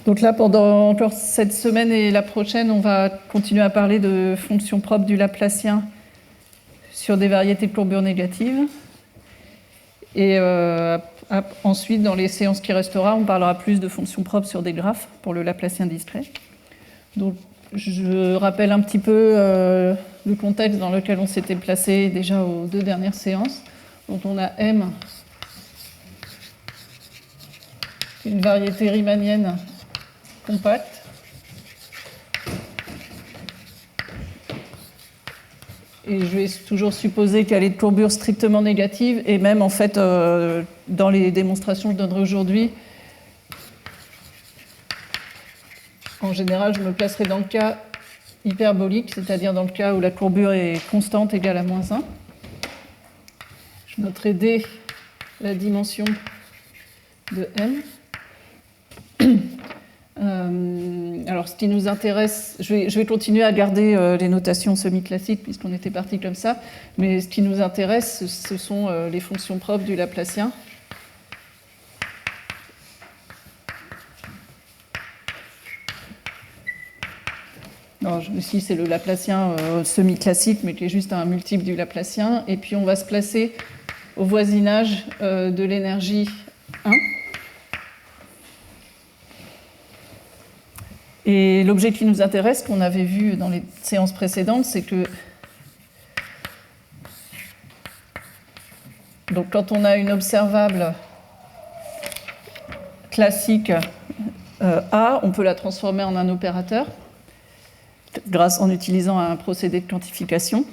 Donc là, pendant encore cette semaine et la prochaine, on va continuer à parler de fonctions propres du Laplacien sur des variétés de courbure négatives. Et ensuite, dans les séances qui restera, on parlera plus de fonctions propres sur des graphes pour le Laplacien discret. Donc, je rappelle un petit peu le contexte dans lequel on s'était placé déjà aux 2 dernières séances. Donc, on a M, une variété riemannienne compacte. Et je vais toujours supposer qu'elle est de courbure strictement négative. Et même, en fait, dans les démonstrations que je donnerai aujourd'hui, en général, je me placerai dans le cas hyperbolique, c'est-à-dire dans le cas où la courbure est constante égale à -1. Je noterai D la dimension de M. Alors, ce qui nous intéresse, je vais continuer à garder les notations semi-classiques puisqu'on était parti comme ça, mais ce qui nous intéresse, ce sont les fonctions propres du Laplacien. Non, ici, c'est le Laplacien semi-classique, mais qui est juste un multiple du Laplacien. Et puis, on va se placer au voisinage de l'énergie 1. Et l'objet qui nous intéresse, qu'on avait vu dans les séances précédentes, c'est que donc, quand on a une observable classique A, on peut la transformer en un opérateur en utilisant un procédé de quantification.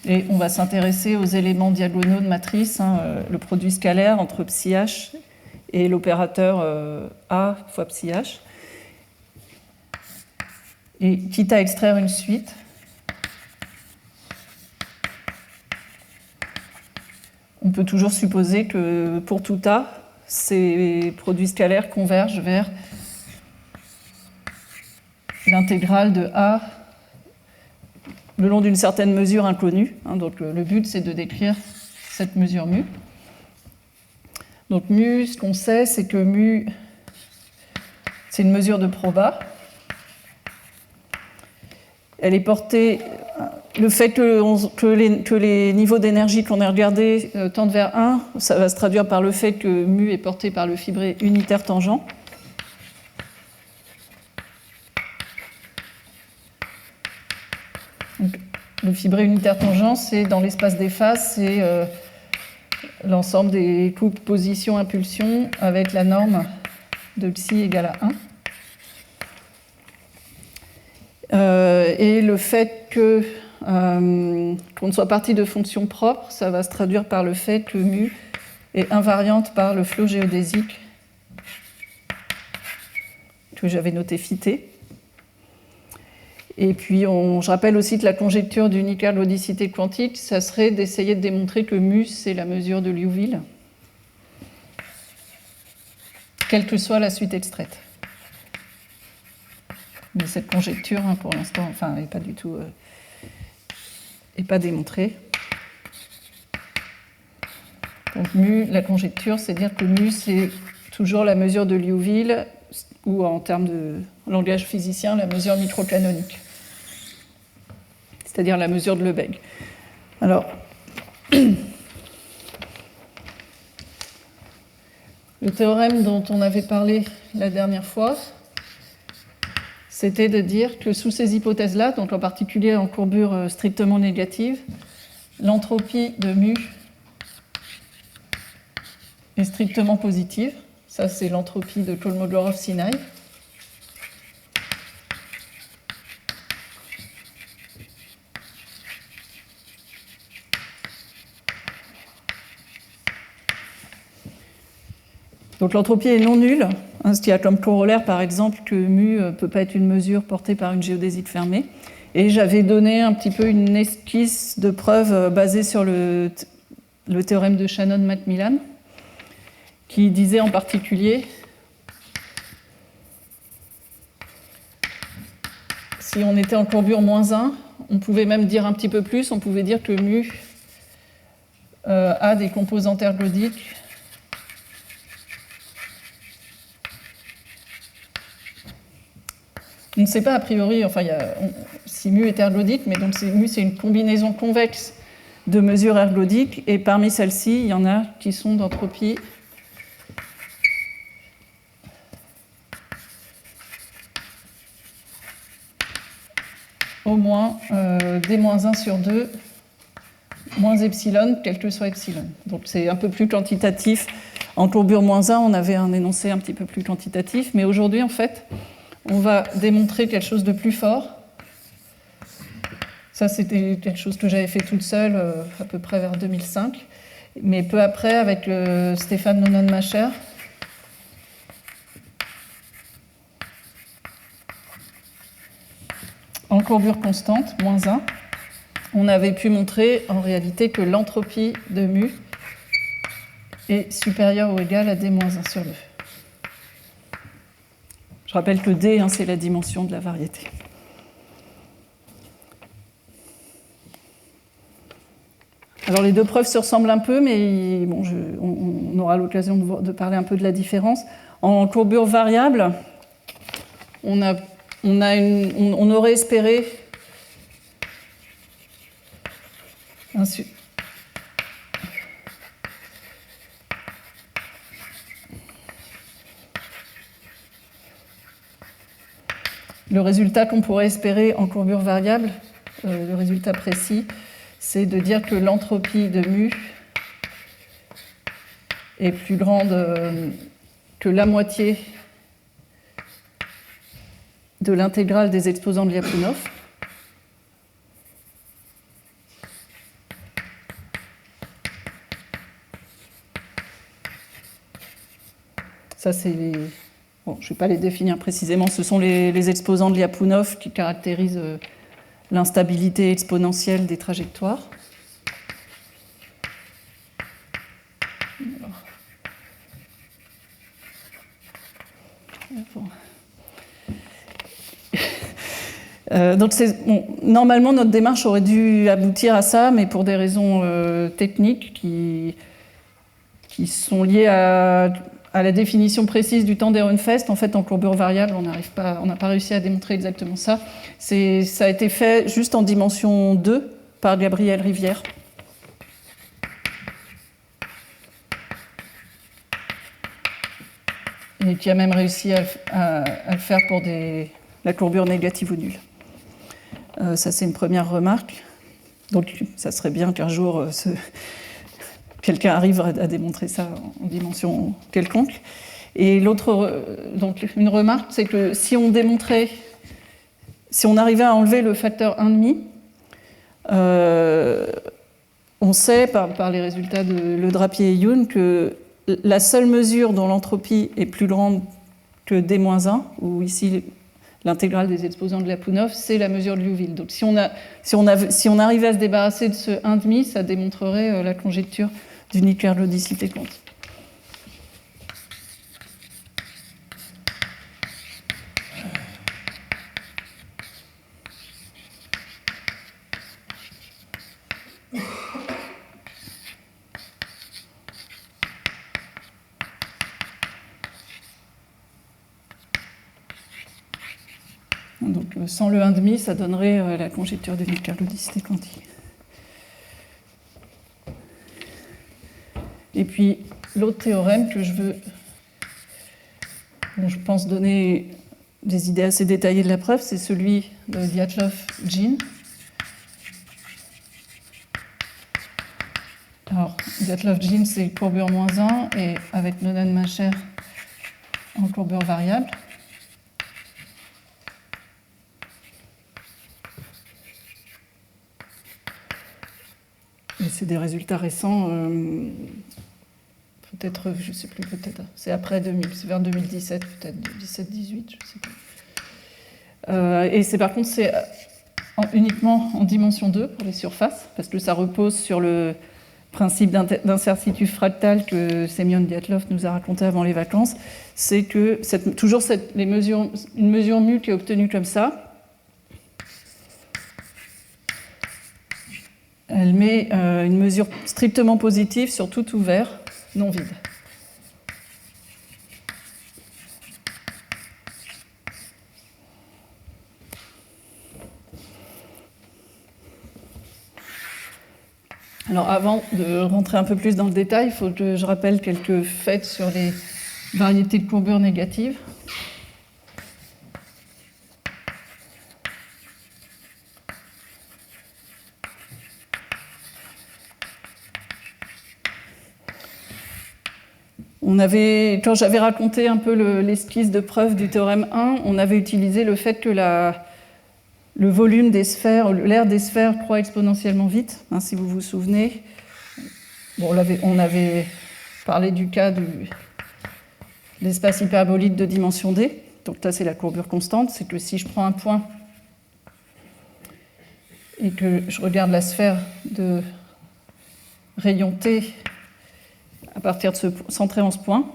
Et on va s'intéresser aux éléments diagonaux de matrice, le produit scalaire entre psi h et l'opérateur A fois psi h. Et quitte à extraire une suite, on peut toujours supposer que pour tout A, ces produits scalaires convergent vers l'intégrale de A le long d'une certaine mesure inconnue. Donc le but, c'est de décrire cette mesure mu. Donc mu, ce qu'on sait, c'est que mu, c'est une mesure de proba. Elle est portée. Le fait que les niveaux d'énergie qu'on a regardés tendent vers 1, ça va se traduire par le fait que mu est porté par le fibré unitaire tangent. Donc, le fibré unitaire tangent, c'est dans l'espace des phases, c'est l'ensemble des couples position-impulsion avec la norme de psi égale à 1. Et le fait qu'on ne soit parti de fonctions propres, ça va se traduire par le fait que mu est invariante par le flot géodésique que j'avais noté φt. Et puis, je rappelle aussi que la conjecture d'unique-lodicité quantique, ça serait d'essayer de démontrer que mu, c'est la mesure de Liouville, quelle que soit la suite extraite. Mais cette conjecture, pour l'instant, n'est pas du tout, n'est pas démontrée. Donc mu, la conjecture, c'est dire que mu, c'est toujours la mesure de Liouville, ou en termes de langage physicien, la mesure microcanonique, c'est-à-dire la mesure de Lebesgue. Alors, le théorème dont on avait parlé la dernière fois, c'était de dire que sous ces hypothèses-là, donc en particulier en courbure strictement négative, l'entropie de mu est strictement positive. Ça, c'est l'entropie de Kolmogorov-Sinai. Donc l'entropie est non nulle, ce qui a comme corollaire par exemple que mu ne peut pas être une mesure portée par une géodésique fermée. Et j'avais donné un petit peu une esquisse de preuve basée sur le théorème de Shannon-Macmillan, qui disait en particulier, si on était en courbure -1, on pouvait même dire un petit peu plus, on pouvait dire que mu a des composantes ergodiques On ne sait pas a priori, enfin, si mu est ergodique, mais donc mu c'est une combinaison convexe de mesures ergodiques, et parmi celles-ci, il y en a qui sont d'entropie au moins d-1 sur 2 moins epsilon, quel que soit epsilon. Donc c'est un peu plus quantitatif. En courbure -1, on avait un énoncé un petit peu plus quantitatif, mais aujourd'hui, en fait, on va démontrer quelque chose de plus fort. Ça, c'était quelque chose que j'avais fait toute seule, à peu près vers 2005. Mais peu après, avec Stéphane Nonon-Macher, en courbure constante, -1, on avait pu montrer en réalité que l'entropie de mu est supérieure ou égale à d-1 sur 2. Je rappelle que d, c'est la dimension de la variété. Alors les deux preuves se ressemblent un peu, mais bon, on aura l'occasion de parler un peu de la différence. En courbure variable, on aurait espéré le résultat qu'on pourrait espérer en courbure variable, le résultat précis, c'est de dire que l'entropie de mu est plus grande que la moitié de l'intégrale des exposants de Lyapunov. Ça, c'est les... Bon, je ne vais pas les définir précisément. Ce sont les exposants de Lyapunov qui caractérisent l'instabilité exponentielle des trajectoires. Donc normalement, notre démarche aurait dû aboutir à ça, mais pour des raisons techniques qui sont liées à la définition précise du temps d'Ehrenfest, en fait, en courbure variable, on n'a pas réussi à démontrer exactement ça. Ça a été fait juste en dimension 2 par Gabriel Rivière. Et qui a même réussi à le faire pour la courbure négative ou nulle. Ça, c'est une première remarque. Donc, ça serait bien qu'un jour, quelqu'un arrive à démontrer ça en dimension quelconque. Et l'autre, donc une remarque, c'est que si on arrivait à enlever le facteur 1,5, on sait par les résultats de Le Drapier et Youn que la seule mesure dont l'entropie est plus grande que d-1, ou ici l'intégrale des exposants de Lyapunov, c'est la mesure de Liouville. Donc si on arrivait à se débarrasser de ce 1,5, ça démontrerait la conjecture d'unique ergodicité quantique. Donc sans le 1,5, ça donnerait la conjecture d'unique ergodicité quantique. Et puis l'autre théorème que je pense donner des idées assez détaillées de la preuve, c'est celui de Dyatlov-Jean. Alors, Dyatlov-Jean, c'est courbure -1, et avec Nonon-Macher en courbure variable. Et c'est des résultats récents, peut-être, je ne sais plus, peut-être, c'est après 2000, c'est vers 2017, peut-être 17-18, je ne sais pas. Et c'est par contre, c'est uniquement en dimension 2 pour les surfaces, parce que ça repose sur le principe d'incertitude fractale que Semyon Dyatlov nous a raconté avant les vacances. C'est que une mesure mu qui est obtenue comme ça, elle met une mesure strictement positive sur tout ouvert non vide. Alors avant de rentrer un peu plus dans le détail, il faut que je rappelle quelques faits sur les variétés de courbure négatives. Quand j'avais raconté un peu l'esquisse de preuve du théorème 1, on avait utilisé le fait que le volume des sphères, l'aire des sphères croît exponentiellement vite, hein, si vous vous souvenez. Bon, on avait parlé du cas de l'espace hyperbolique de dimension d. Donc là, c'est la courbure constante. C'est que si je prends un point et que je regarde la sphère de rayon t à partir de centrée en ce point,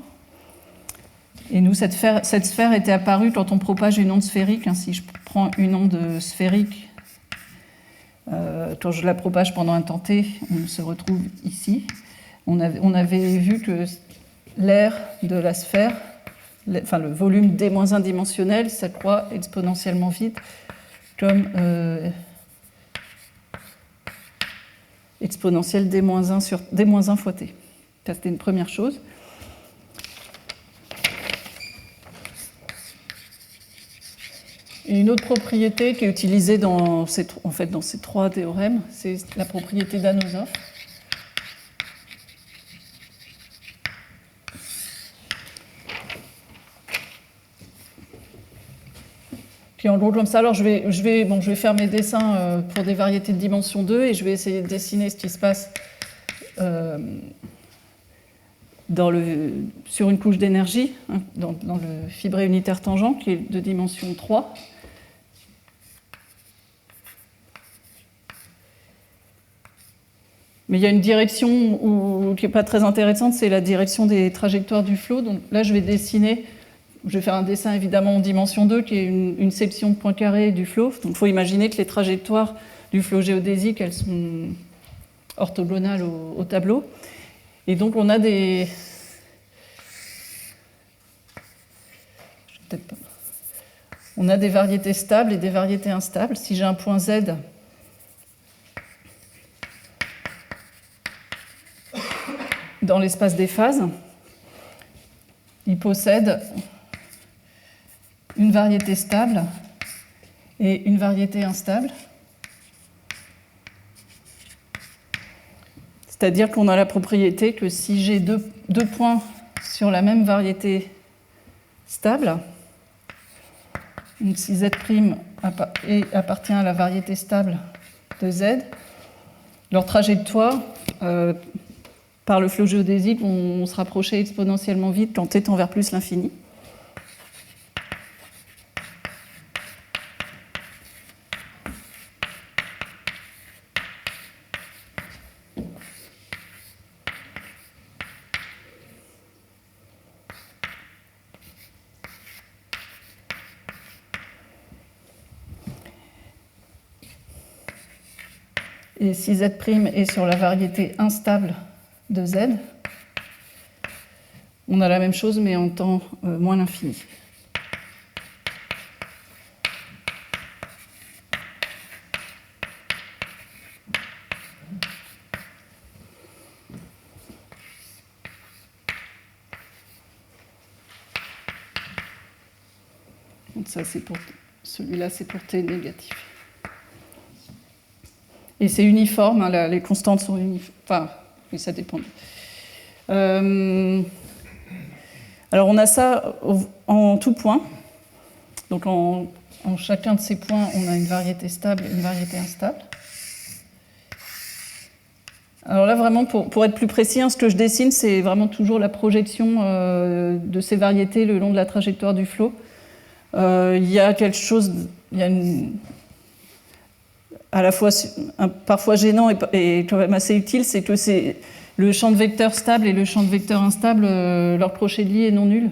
et nous, cette sphère était apparue quand on propage une onde sphérique. Hein, si je prends une onde sphérique, quand je la propage pendant un temps t, on se retrouve ici. On avait vu que l'aire de la sphère, enfin le volume d-1 dimensionnel, ça croît exponentiellement vite, comme exponentielle d-1 sur d-1 fois t. Ça, c'était une première chose. Et une autre propriété qui est utilisée dans ces trois théorèmes, c'est la propriété d'Anosov. Puis en gros comme ça, alors je vais faire mes dessins pour des variétés de dimension 2 et je vais essayer de dessiner ce qui se passe sur une couche d'énergie, hein, dans le fibré unitaire tangent, qui est de dimension 3. Mais il y a une direction qui n'est pas très intéressante, c'est la direction des trajectoires du flot. Donc là, je vais faire un dessin évidemment en dimension 2, qui est une section de point carré du flot. Donc il faut imaginer que les trajectoires du flot géodésique, elles sont orthogonales au tableau. Et donc on a des variétés stables et des variétés instables. Si j'ai un point Z, dans l'espace des phases, il possède une variété stable et une variété instable. C'est-à-dire qu'on a la propriété que si j'ai deux points sur la même variété stable, donc si Z' appartient à la variété stable de Z, leur trajectoire par le flot géodésique vont se rapprocher exponentiellement vite quand t tend vers plus l'infini. Et si Z' est sur la variété instable de Z, on a la même chose mais en temps moins l'infini. Donc ça, celui-là, c'est pour t négatif. Et c'est uniforme, hein, les constantes sont uniformes. Enfin, oui, ça dépend. Alors, on a ça en tout point. Donc, en chacun de ces points, on a une variété stable et une variété instable. Alors là, vraiment, pour être plus précis, hein, ce que je dessine, c'est vraiment toujours la projection de ces variétés le long de la trajectoire du flot. Il y a quelque chose... à la fois parfois gênant et quand même assez utile, c'est que c'est le champ de vecteurs stable et le champ de vecteurs instable, leur crochet de lie est non nul.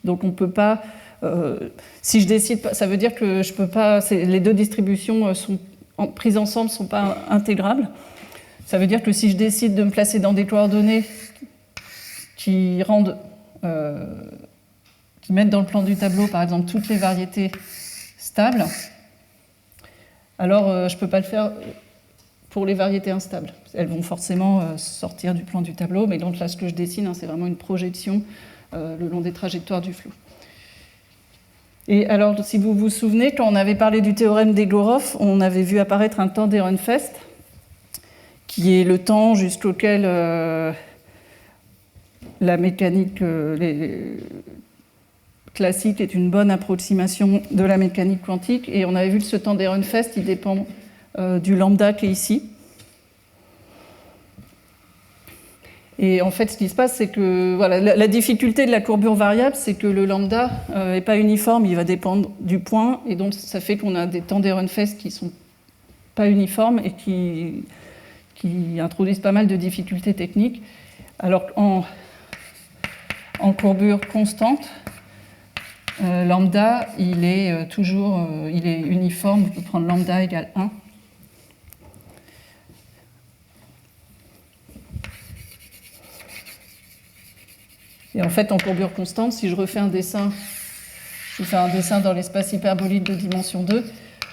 Donc on ne peut pas, si je décide, ça veut dire que je peux pas, les deux distributions prises ensemble ne sont pas intégrables. Ça veut dire que si je décide de me placer dans des coordonnées qui mettent dans le plan du tableau, par exemple, toutes les variétés stables, alors je ne peux pas le faire pour les variétés instables. Elles vont forcément sortir du plan du tableau, mais donc là, ce que je dessine, c'est vraiment une projection le long des trajectoires du flot. Et alors, si vous vous souvenez, quand on avait parlé du théorème d'Egorov, on avait vu apparaître un temps d'Ehrenfest, qui est le temps jusqu'auquel la mécanique classique est une bonne approximation de la mécanique quantique. Et on avait vu que ce temps d'Ehrenfest, il dépend du lambda qui est ici. Et en fait, ce qui se passe, c'est que voilà, la difficulté de la courbure variable, c'est que le lambda n'est pas uniforme, il va dépendre du point, et donc ça fait qu'on a des temps d'Ehrenfest qui ne sont pas uniformes et qui introduisent pas mal de difficultés techniques. Alors qu'en courbure constante, lambda, il est toujours il est uniforme, on peut prendre lambda égale 1. Et en fait, en courbure constante, si je refais un dessin, je fais un dessin dans l'espace hyperbolique de dimension 2,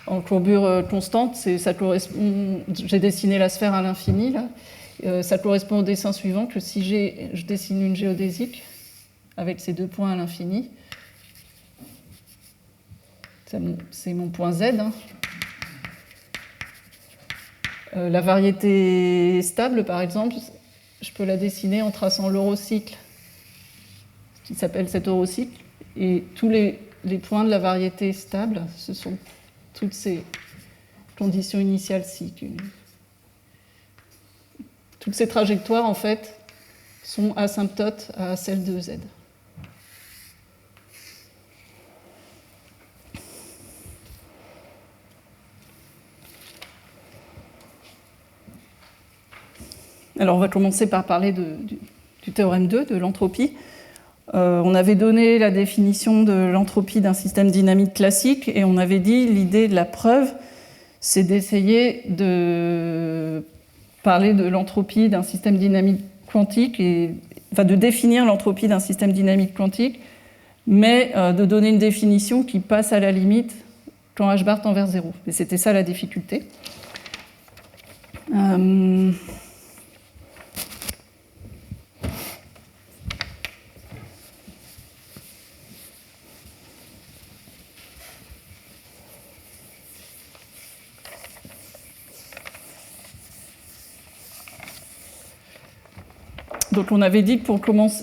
en courbure constante, ça correspond, j'ai dessiné la sphère à l'infini, là, ça correspond au dessin suivant, que si je dessine une géodésique avec ces 2 points à l'infini, c'est mon point Z. Hein. La variété stable, par exemple, je peux la dessiner en traçant l'eurocycle, qui s'appelle cet eurocycle, et tous les points de la variété stable, ce sont toutes ces conditions initiales-ci. Toutes ces trajectoires, en fait, sont asymptotes à celles de Z. Alors, on va commencer par parler du théorème 2, de l'entropie. On avait donné la définition de l'entropie d'un système dynamique classique et on avait dit l'idée de la preuve, c'est d'essayer de parler de l'entropie d'un système dynamique quantique, de définir l'entropie d'un système dynamique quantique, mais de donner une définition qui passe à la limite quand h bar tend vers 0. Et c'était ça la difficulté. Donc on avait dit que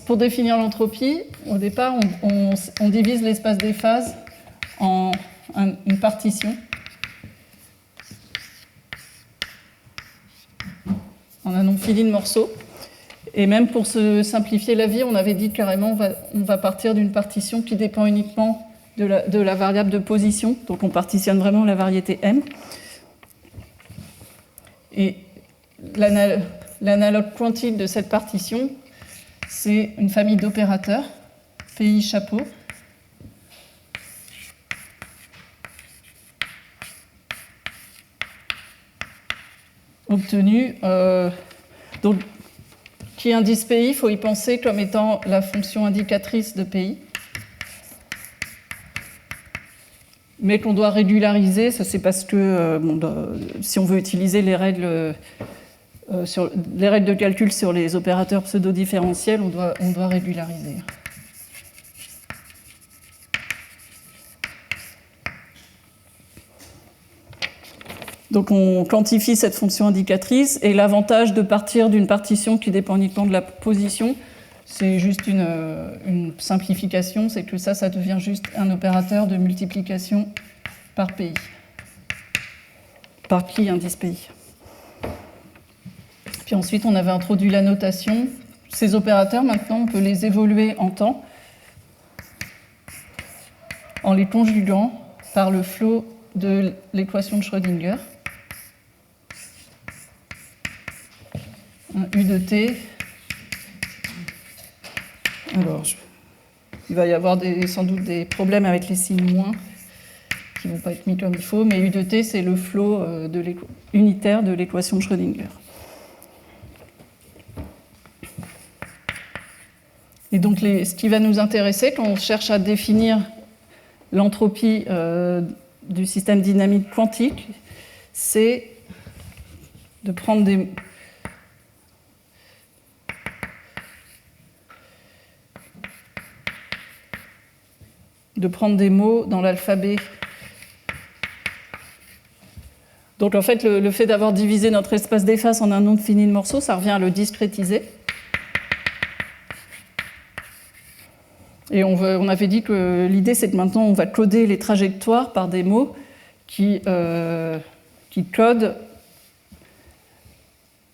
pour définir l'entropie, au départ, on divise l'espace des phases en une partition, en un nombre fini de morceaux. Et même pour se simplifier la vie, on avait dit carrément on va partir d'une partition qui dépend uniquement de la variable de position. Donc on partitionne vraiment la variété M. Et l'analogue quantique de cette partition, c'est une famille d'opérateurs, PI chapeau, obtenue. Donc, qui indice PI, il faut y penser comme étant la fonction indicatrice de PI, mais qu'on doit régulariser. Ça, c'est parce que si on veut utiliser les règles de calcul sur les opérateurs pseudo-différentiels, on doit régulariser. Donc on quantifie cette fonction indicatrice, et l'avantage de partir d'une partition qui dépend uniquement de la position, c'est juste une simplification, c'est que ça devient juste un opérateur de multiplication par PI. Par qui indice PI. Puis ensuite, on avait introduit la notation. Ces opérateurs, maintenant, on peut les évoluer en temps en les conjuguant par le flot de l'équation de Schrödinger. Un U de t. Alors, il va y avoir sans doute des problèmes avec les signes moins qui ne vont pas être mis comme il faut, mais U de t, c'est le flot unitaire de l'équation de Schrödinger. Et donc, ce qui va nous intéresser quand on cherche à définir l'entropie du système dynamique quantique, c'est de prendre des... mots dans l'alphabet. Donc en fait, le fait d'avoir divisé notre espace d'efface en un nombre fini de morceaux, ça revient à le discrétiser. Et on avait dit que l'idée, c'est que maintenant, on va coder les trajectoires par des mots qui codent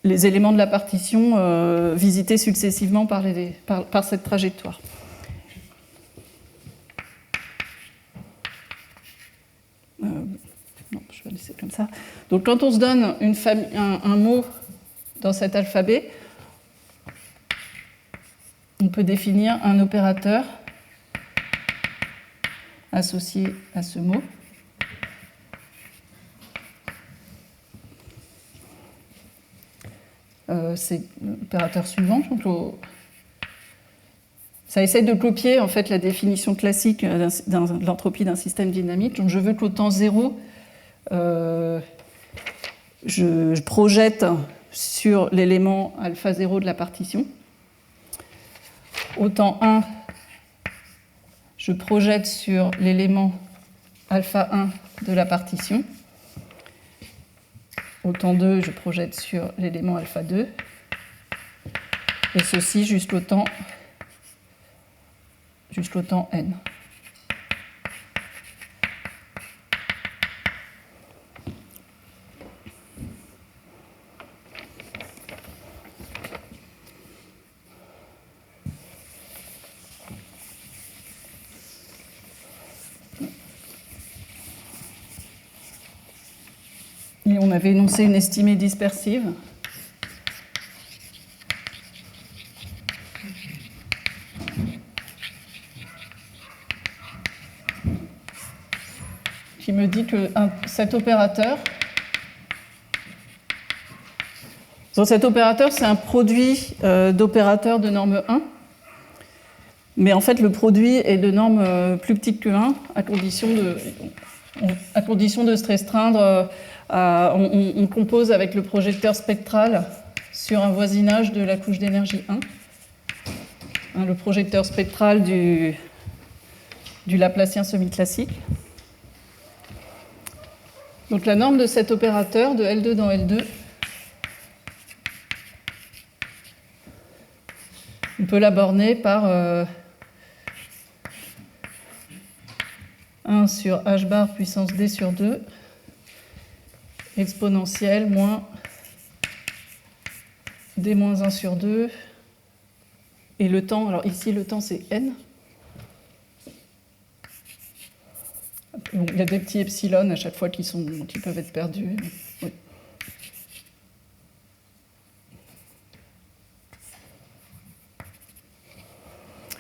les éléments de la partition visités successivement par cette trajectoire. Non, je vais laisser comme ça. Donc quand on se donne un mot dans cet alphabet, on peut définir un opérateur associé à ce mot. C'est l'opérateur suivant. Donc, ça essaie de copier en fait, la définition classique de l'entropie d'un système dynamique. Donc, je veux qu'au temps 0, je projette sur l'élément alpha 0 de la partition. Au temps 1, je projette sur l'élément alpha 1 de la partition. Au temps 2, je projette sur l'élément alpha 2. Et ceci jusqu'au temps n. Et on avait énoncé une estimée dispersive. Qui me dit que cet opérateur, c'est un produit d'opérateurs de norme 1. Mais en fait, le produit est de norme plus petite que 1, à condition de se restreindre. On compose avec le projecteur spectral sur un voisinage de la couche d'énergie 1. Le projecteur spectral du Laplacien semi-classique. Donc la norme de cet opérateur, de L2 dans L2, on peut la borner par 1 sur h bar puissance d sur 2 exponentielle moins d-1 sur 2 et le temps, alors ici le temps c'est n. Bon, il y a des petits epsilon à chaque fois qui peuvent être perdus. Oui.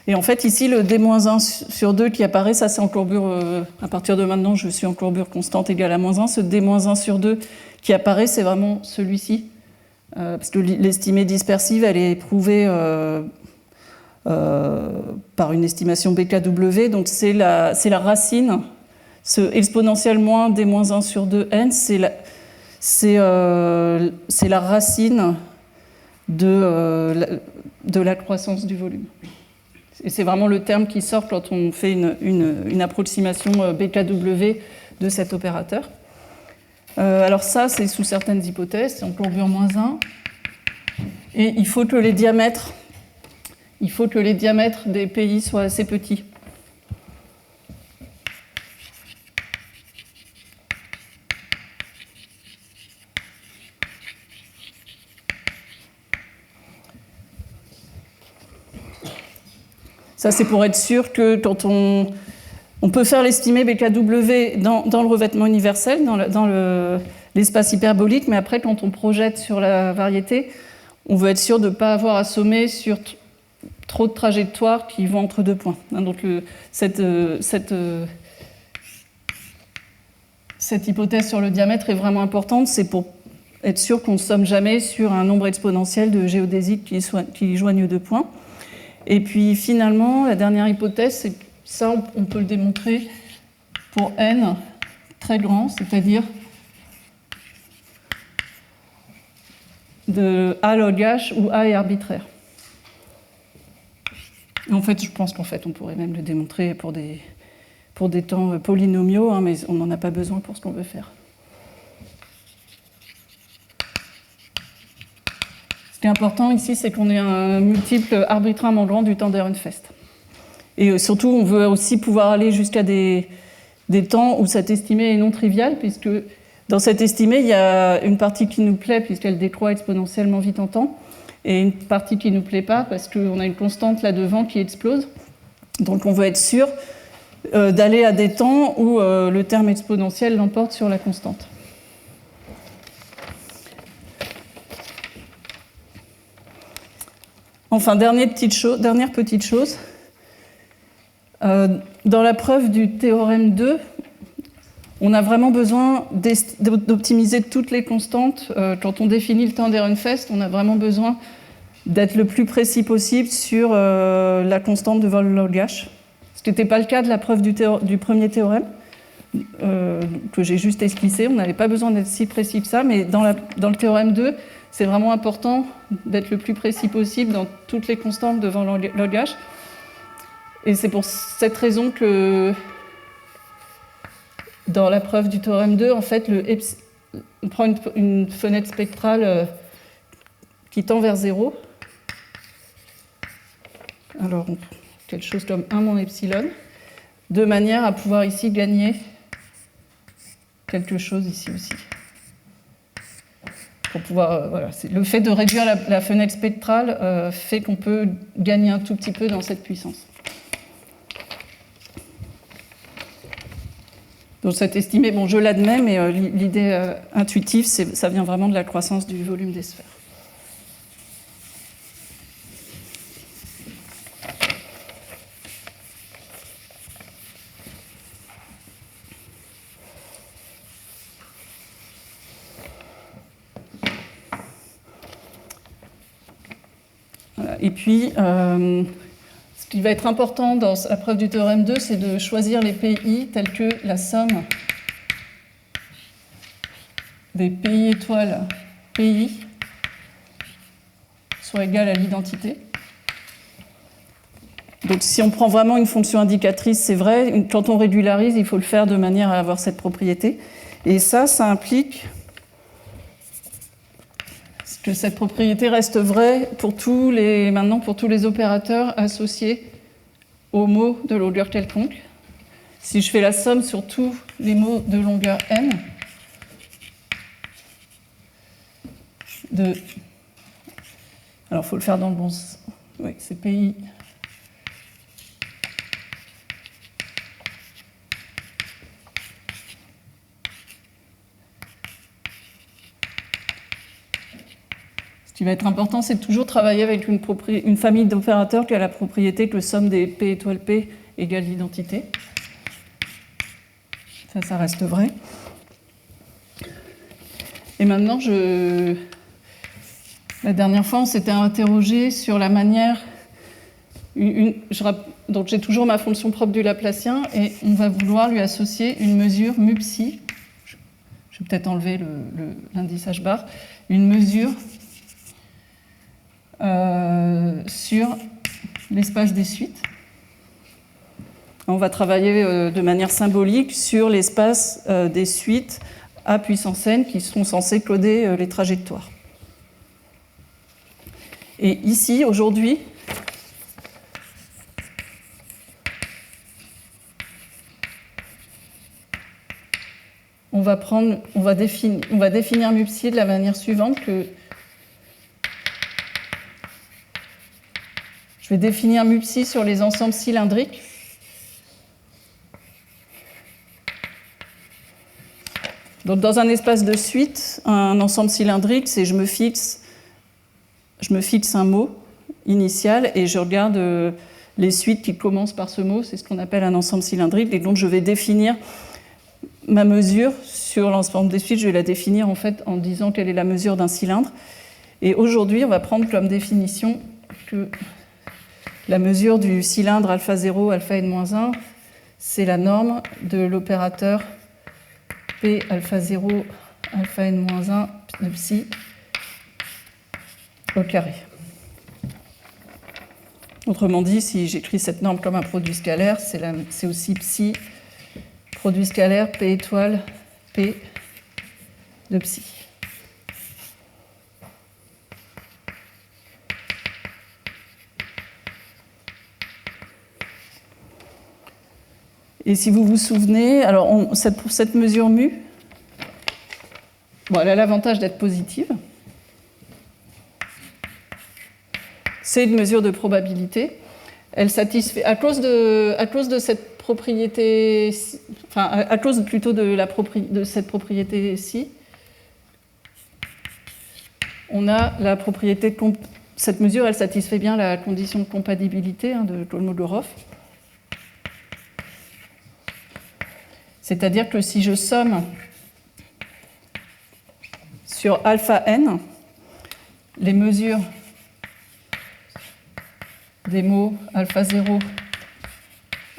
Et en fait, ici, le d-1 sur 2 qui apparaît, ça c'est en courbure, à partir de maintenant, je suis en courbure constante égale à -1. Ce d-1 sur 2 qui apparaît, c'est vraiment celui-ci. Parce que l'estimée dispersive, elle est prouvée par une estimation BKW. Donc c'est la racine, ce exponentielle moins d-1 sur 2n, c'est la racine de la croissance du volume. Et c'est vraiment le terme qui sort quand on fait une approximation BKW de cet opérateur. Alors ça, c'est sous certaines hypothèses, c'est en courbure -1. Et il faut que les diamètres des pays soient assez petits. Ça, c'est pour être sûr que quand on peut faire l'estimée BKW dans le revêtement universel, dans l'espace hyperbolique, mais après, quand on projette sur la variété, on veut être sûr de ne pas avoir à sommer sur trop de trajectoires qui vont entre deux points. Donc, cette hypothèse sur le diamètre est vraiment importante. C'est pour être sûr qu'on ne somme jamais sur un nombre exponentiel de géodésiques qui joignent deux points. Et puis finalement, la dernière hypothèse, c'est que ça, on peut le démontrer pour n très grand, c'est-à-dire de A log H où A est arbitraire. En fait, je pense qu'en fait, on pourrait même le démontrer pour des temps polynomiaux, hein, mais on n'en a pas besoin pour ce qu'on veut faire. Ce qui est important ici, c'est qu'on ait un multiple arbitrairement grand du temps d'Ehrenfest. Et surtout, on veut aussi pouvoir aller jusqu'à des temps où cet estimé est non trivial, puisque dans cet estimé, il y a une partie qui nous plaît, puisqu'elle décroît exponentiellement vite en temps, et une partie qui ne nous plaît pas, parce qu'on a une constante là devant qui explose. Donc on veut être sûr d'aller à des temps où le terme exponentiel l'emporte sur la constante. Enfin, dernière petite chose. Dans la preuve du théorème 2, on a vraiment besoin d'optimiser toutes les constantes. Quand on définit le temps d'Ehrenfest, on a vraiment besoin d'être le plus précis possible sur la constante de vol log H. Ce qui n'était pas le cas de la preuve du premier théorème, que j'ai juste esquissé. On n'avait pas besoin d'être si précis que ça, mais dans le théorème 2, c'est vraiment important d'être le plus précis possible dans toutes les constantes devant log H. Et c'est pour cette raison que dans la preuve du théorème 2, en fait, on prend une fenêtre spectrale qui tend vers 0. Alors, quelque chose comme 1 moins epsilon, de manière à pouvoir ici gagner quelque chose ici aussi. Pour pouvoir, voilà, le fait de réduire la fenêtre spectrale fait qu'on peut gagner un tout petit peu dans cette puissance. Donc cet estimé, bon, je l'admets, mais l'idée intuitive, ça vient vraiment de la croissance du volume des sphères. Voilà. Et puis, ce qui va être important dans la preuve du théorème 2, c'est de choisir les PI tels que la somme des PI étoiles PI soit égale à l'identité. Donc si on prend vraiment une fonction indicatrice, c'est vrai, quand on régularise, il faut le faire de manière à avoir cette propriété. Et ça implique que cette propriété reste vraie pour tous les opérateurs associés aux mots de longueur quelconque. Si je fais la somme sur tous les mots de longueur n, alors il faut le faire dans le bon sens. Oui, c'est PI. Ce qui va être important, c'est de toujours travailler avec une famille d'opérateurs qui a la propriété que somme des P étoile P égale l'identité. Ça reste vrai. Et maintenant, la dernière fois, on s'était interrogé sur la manière... Donc j'ai toujours ma fonction propre du Laplacien et on va vouloir lui associer une mesure mu psi. Je vais peut-être enlever l'indice h bar. Une mesure sur l'espace des suites. On va travailler de manière symbolique sur l'espace des suites à puissance n qui sont censées coder les trajectoires. Et ici, aujourd'hui, on va définir mu psi de la manière suivante que je vais définir mu psi sur les ensembles cylindriques. Donc dans un espace de suite, un ensemble cylindrique, c'est je me fixe un mot initial et je regarde les suites qui commencent par ce mot, c'est ce qu'on appelle un ensemble cylindrique, et donc je vais définir ma mesure sur l'ensemble des suites, je vais la définir en fait en disant quelle est la mesure d'un cylindre. Et aujourd'hui, on va prendre comme définition que la mesure du cylindre alpha 0, alpha n-1, c'est la norme de l'opérateur P alpha 0, alpha n-1 de psi au carré. Autrement dit, si j'écris cette norme comme un produit scalaire, c'est aussi psi, produit scalaire P étoile P de psi. Et si vous vous souvenez, alors pour cette mesure mu, bon, elle a l'avantage d'être positive. C'est une mesure de probabilité. Elle satisfait, à cause de cette propriété, enfin, à cause plutôt de cette propriété-ci, on a la propriété de cette mesure, elle satisfait bien la condition de compatibilité de Kolmogorov. C'est-à-dire que si je somme sur alpha n les mesures des mots alpha 0,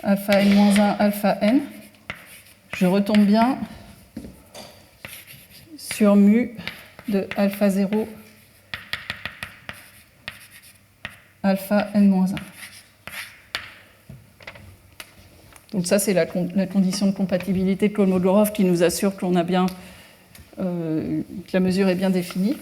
alpha n-1, alpha n, je retombe bien sur mu de alpha 0, alpha n-1. Donc ça, c'est la condition de compatibilité de Kolmogorov qui nous assure qu'on a bien, que la mesure est bien définie.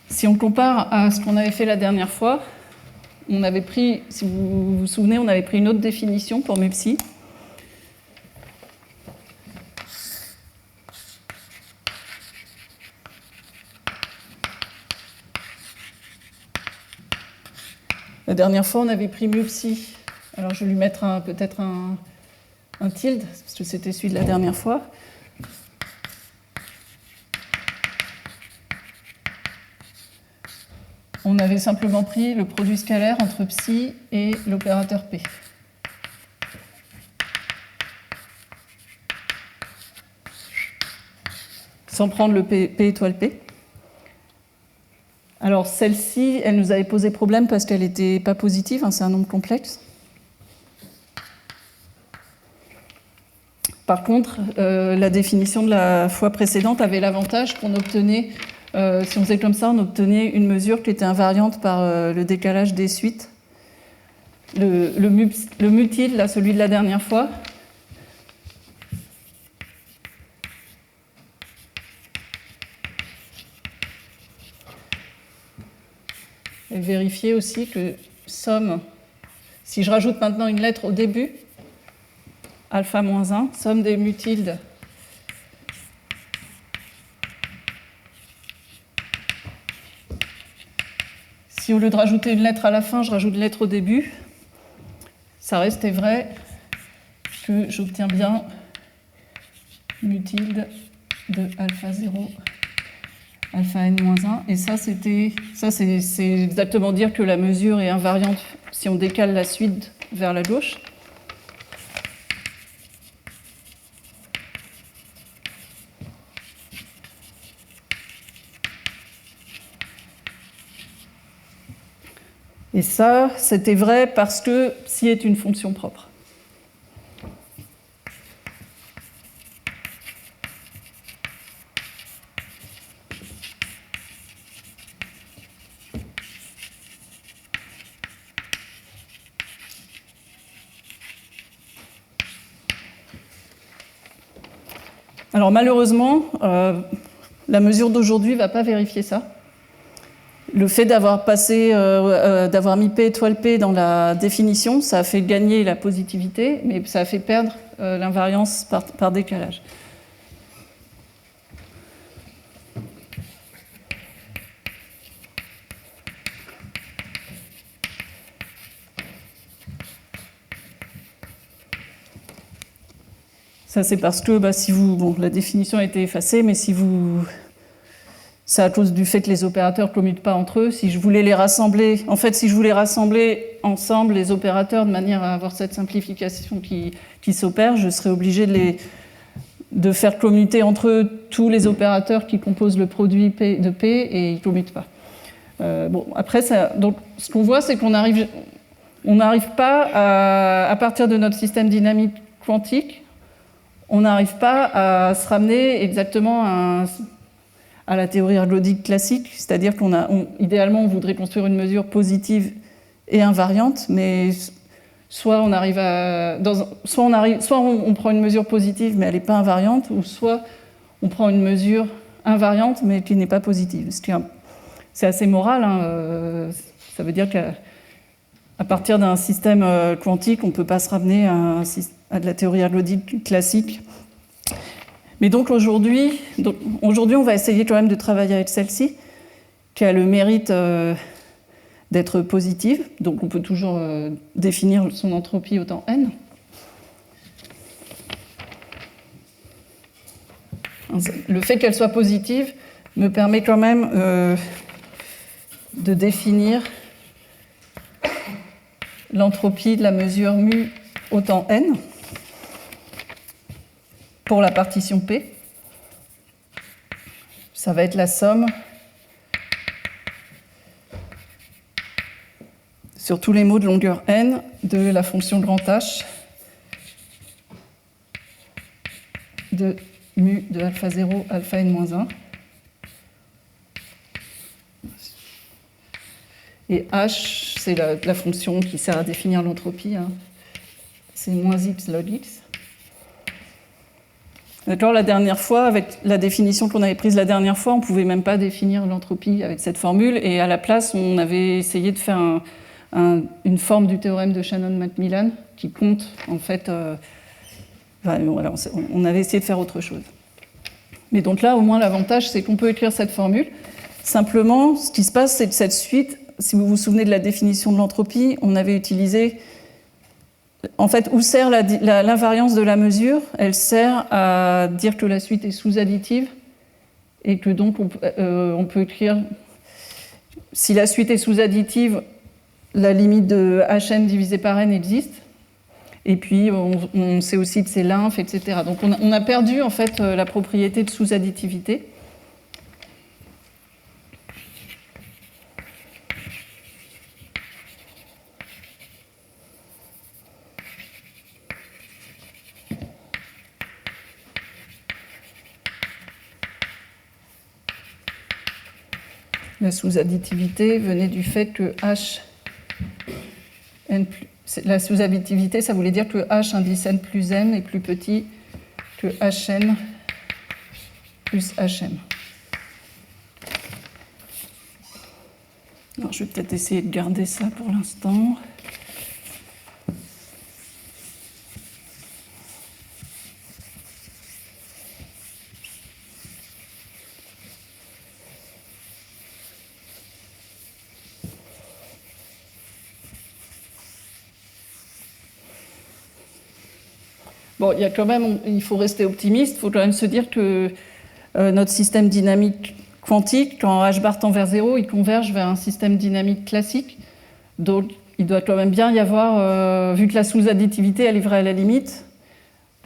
Si on compare à ce qu'on avait fait la dernière fois, on avait pris, si vous vous souvenez, on avait pris une autre définition pour mu psi. La dernière fois, on avait pris mu psi. Alors, je vais lui mettre peut-être un tilde, parce que c'était celui de la dernière fois. On avait simplement pris le produit scalaire entre psi et l'opérateur P. Sans prendre le P étoile P. Alors celle-ci, elle nous avait posé problème parce qu'elle n'était pas positive, c'est un nombre complexe. Par contre, la définition de la fois précédente avait l'avantage qu'on obtenait, si on faisait comme ça, on obtenait une mesure qui était invariante par le décalage des suites. Le mu tilde, là, celui de la dernière fois, et vérifier aussi que somme, si je rajoute maintenant une lettre au début, alpha moins 1, somme des mu tilde si au lieu de rajouter une lettre à la fin, je rajoute une lettre au début, ça restait vrai que j'obtiens bien mu tilde de alpha 0, alpha n-1. Et ça, c'est exactement dire que la mesure est invariante si on décale la suite vers la gauche. Et ça, c'était vrai parce que psi est une fonction propre. Alors malheureusement, la mesure d'aujourd'hui ne va pas vérifier ça. Le fait d'avoir mis P étoile P dans la définition, ça a fait gagner la positivité, mais ça a fait perdre l'invariance par décalage. Ça, c'est parce que la définition a été effacée, mais c'est à cause du fait que les opérateurs ne commutent pas entre eux. Si je voulais les rassembler, ensemble, les opérateurs, de manière à avoir cette simplification qui s'opère, je serais obligé de faire commuter entre eux tous les opérateurs qui composent le produit de P et ils ne commutent pas. Après, donc, ce qu'on voit, c'est qu'on arrive on n'arrive pas, à partir de notre système dynamique quantique, on n'arrive pas à se ramener exactement à la théorie ergodique classique, c'est-à-dire idéalement, on voudrait construire une mesure positive et invariante, mais soit on arrive soit on prend une mesure positive, mais elle n'est pas invariante, ou soit on prend une mesure invariante, mais qui n'est pas positive. C'est assez moral, hein, ça veut dire qu'à partir d'un système quantique, on ne peut pas se ramener à de la théorie ergodique classique. Mais donc aujourd'hui, on va essayer quand même de travailler avec celle-ci, qui a le mérite d'être positive. Donc on peut toujours définir son entropie au temps n. Le fait qu'elle soit positive me permet quand même de définir l'entropie de la mesure mu au temps n pour la partition P. Ça va être la somme sur tous les mots de longueur n de la fonction grand H de mu de alpha 0, alpha n-1. Et h, c'est la fonction qui sert à définir l'entropie. Hein. C'est moins x log x. D'accord, la dernière fois, avec la définition qu'on avait prise la dernière fois, on ne pouvait même pas définir l'entropie avec cette formule. Et à la place, on avait essayé de faire une forme du théorème de Shannon-Macmillan qui compte, en fait... voilà, on avait essayé de faire autre chose. Mais donc là, au moins, l'avantage, c'est qu'on peut écrire cette formule. Simplement, ce qui se passe, c'est que cette suite, si vous vous souvenez de la définition de l'entropie, on avait utilisé... En fait, où sert l'invariance de la mesure? Elle sert à dire que la suite est sous-additive et que donc on peut écrire... Si la suite est sous-additive, la limite de Hn divisé par n existe. Et puis, on sait aussi que c'est l'inf, etc. Donc, on a perdu, en fait, la propriété de sous-additivité. La sous-additivité venait du fait que la sous-additivité, ça voulait dire que h indice n plus m est plus petit que hn plus hm. Alors, je vais peut-être essayer de garder ça pour l'instant. Bon, il faut rester optimiste, il faut quand même se dire que notre système dynamique quantique, quand h bar tend vers 0, il converge vers un système dynamique classique. Donc, il doit quand même bien y avoir, vu que la sous-additivité, elle est vraie à la limite,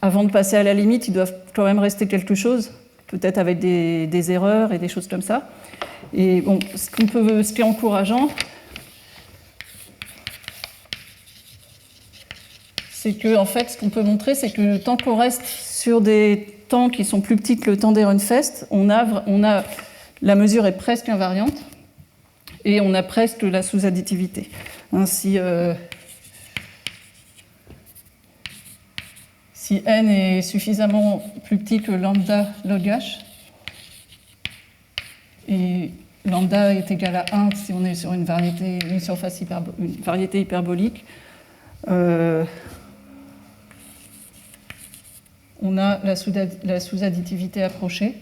avant de passer à la limite, il doit quand même rester quelque chose, peut-être avec des erreurs et des choses comme ça. Et bon, ce qui est encourageant, c'est que, en fait, ce qu'on peut montrer, c'est que tant qu'on reste sur des temps qui sont plus petits que le temps d'Ehrenfest, la mesure est presque invariante et on a presque la sous-additivité. Ainsi, si n est suffisamment plus petit que lambda log h, et lambda est égal à 1 si on est sur une variété hyperbolique, on a la sous-additivité approchée.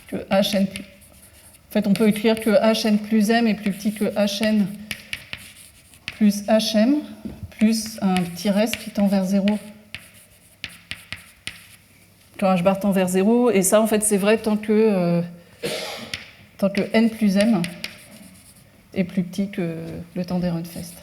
Que Hn, en fait, on peut écrire que Hn plus m est plus petit que Hn plus Hm, plus un petit reste qui tend vers 0. Quand h bar tend vers 0, et ça, en fait, c'est vrai tant que n plus m est plus petit que le temps d'Ehrenfest.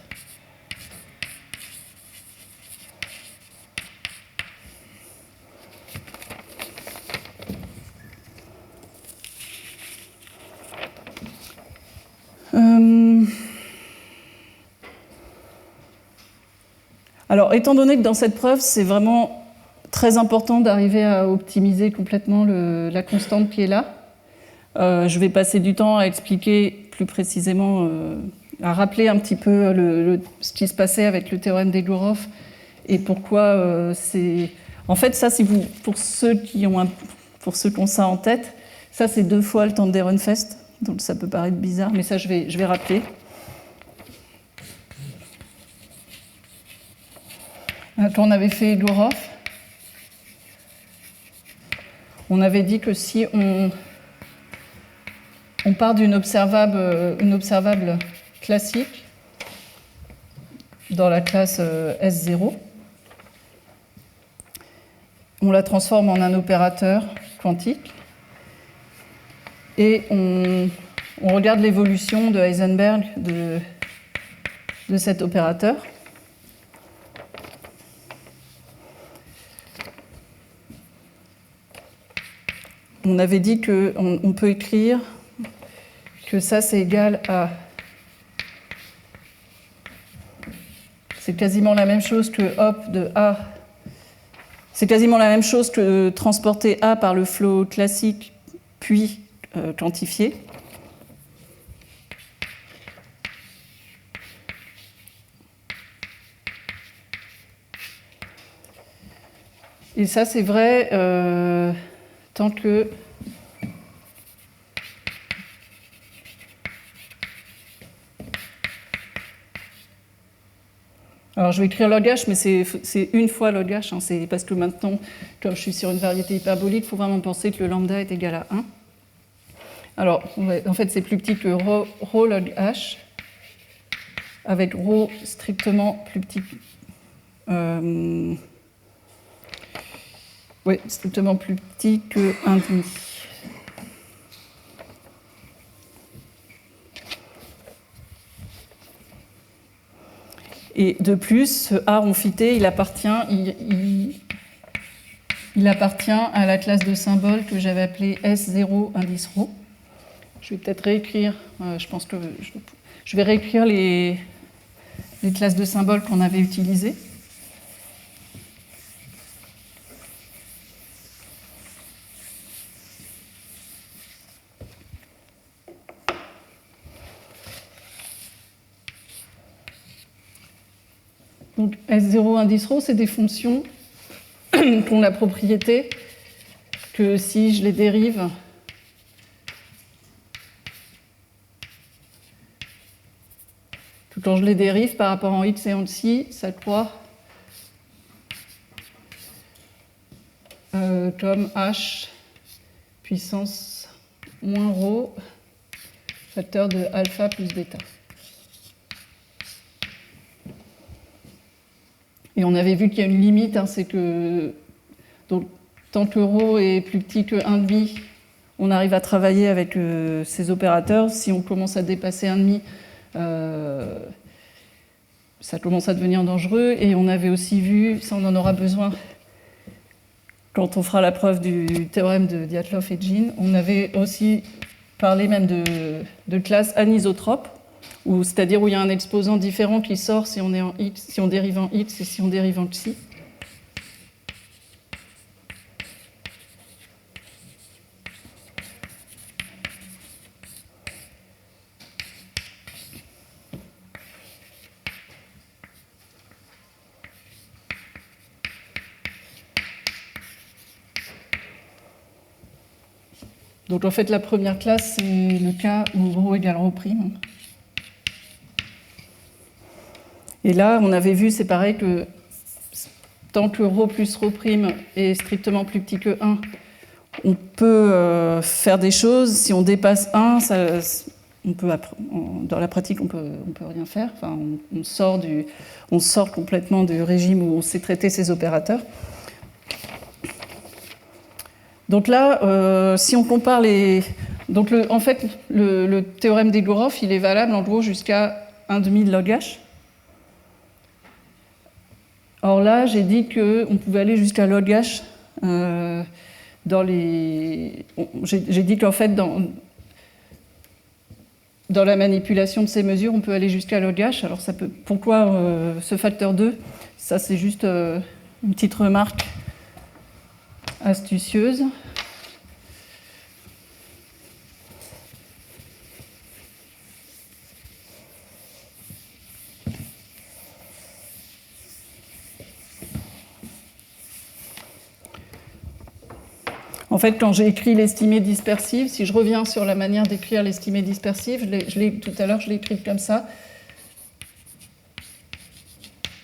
Alors, étant donné que dans cette preuve, c'est vraiment très important d'arriver à optimiser complètement la constante qui est là, je vais passer du temps à expliquer plus précisément, à rappeler un petit peu ce qui se passait avec le théorème d'Egorov et pourquoi c'est... En fait, ça, pour ceux qui ont ça en tête, ça, c'est 2 fois le temps de d'Ehrenfest, donc ça peut paraître bizarre, mais ça, je vais rappeler. Quand on avait fait Egorov, on avait dit que si on part d'une observable classique dans la classe S0, on la transforme en un opérateur quantique et on regarde l'évolution de Heisenberg de cet opérateur. On avait dit qu'on peut écrire que ça, c'est égal à... C'est quasiment la même chose que hop de A. C'est quasiment la même chose que transporter A par le flot classique, puis quantifié. Et ça, c'est vrai tant que... Alors, je vais écrire log h, mais c'est une fois log h. Hein, c'est parce que maintenant, comme je suis sur une variété hyperbolique, il faut vraiment penser que le lambda est égal à 1. Alors, en fait, c'est plus petit que rho log h, avec rho strictement plus petit. Oui, strictement plus petit que 1,5. Et de plus, ce A ronfité, il appartient à la classe de symboles que j'avais appelée S0 indice ρ. Je vais peut-être réécrire, je pense que je vais réécrire les classes de symboles qu'on avait utilisées. Donc S0 indice ρ, c'est des fonctions qui ont la propriété que si je les dérive, que quand je les dérive par rapport en x et en xi, ça croît comme h puissance moins ρ facteur de alpha plus bêta. Et on avait vu qu'il y a une limite, hein, c'est que donc, tant que ρ est plus petit que 1,5, on arrive à travailler avec ces opérateurs. Si on commence à dépasser 1,5, ça commence à devenir dangereux. Et on avait aussi vu, ça on en aura besoin quand on fera la preuve du théorème de Dyatlov et Jin, on avait aussi parlé même de classe anisotrope, c'est-à-dire où il y a un exposant différent qui sort si on est en x, si on dérive en x et si on dérive en xi. Donc en fait, la première classe, c'est le cas où ρ égale ρ'O'. Et là, on avait vu, c'est pareil, que tant que ρ plus ρ' est strictement plus petit que 1, on peut faire des choses. Si on dépasse 1, dans la pratique, on peut rien faire. Enfin, on sort complètement du régime où on sait traiter ces opérateurs. Donc là, si on compare Donc en fait, le théorème d'Egorov, il est valable en gros jusqu'à 1,5 log h. Or là, j'ai dit qu'on pouvait aller jusqu'à log h dans les... J'ai dit qu'en fait, dans la manipulation de ces mesures, on peut aller jusqu'à log h. Alors, pourquoi ce facteur 2 ? Ça, c'est juste une petite remarque astucieuse. En fait, quand j'ai écrit l'estimée dispersive, si je reviens sur la manière d'écrire l'estimée dispersive, tout à l'heure, je l'ai écrite comme ça.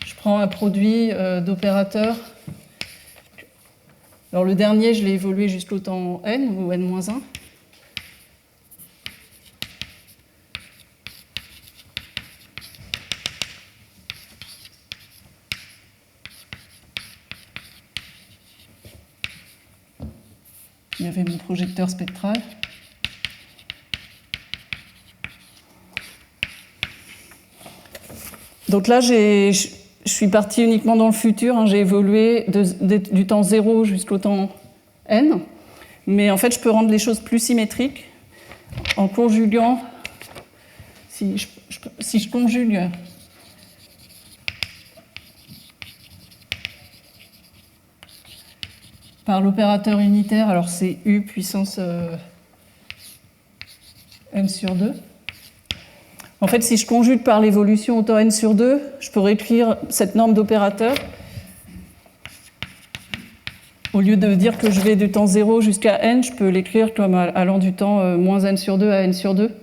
Je prends un produit d'opérateurs. Alors, le dernier, je l'ai évolué jusqu'au temps n, ou n-1. Il y avait mon projecteur spectral. Donc là, je suis partie uniquement dans le futur. Hein, j'ai évolué du temps 0 jusqu'au temps n. Mais en fait, je peux rendre les choses plus symétriques en conjuguant. Si je conjugue par l'opérateur unitaire, alors c'est U puissance n sur 2. En fait, si je conjugue par l'évolution au temps n sur 2, je peux réécrire cette norme d'opérateur. Au lieu de dire que je vais du temps 0 jusqu'à n, je peux l'écrire comme allant du temps moins n sur 2 à n sur 2.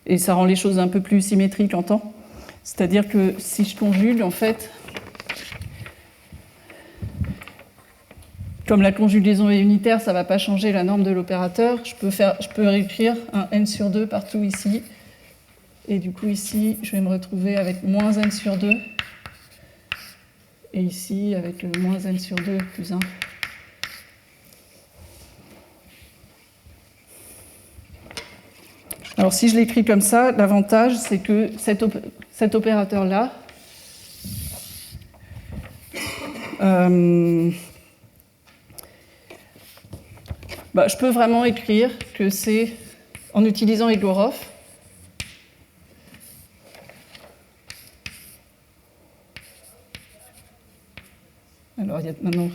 Et ça rend les choses un peu plus symétriques en temps. C'est-à-dire que si je conjugue, en fait, comme la conjugaison est unitaire, ça ne va pas changer la norme de l'opérateur. Je peux réécrire un n sur 2 partout ici. Et du coup, ici, je vais me retrouver avec moins n sur 2. Et ici, avec le moins n sur 2 plus 1. Alors, si je l'écris comme ça, l'avantage, c'est que cet opérateur-là, je peux vraiment écrire que c'est, en utilisant Egorov, alors il y a maintenant...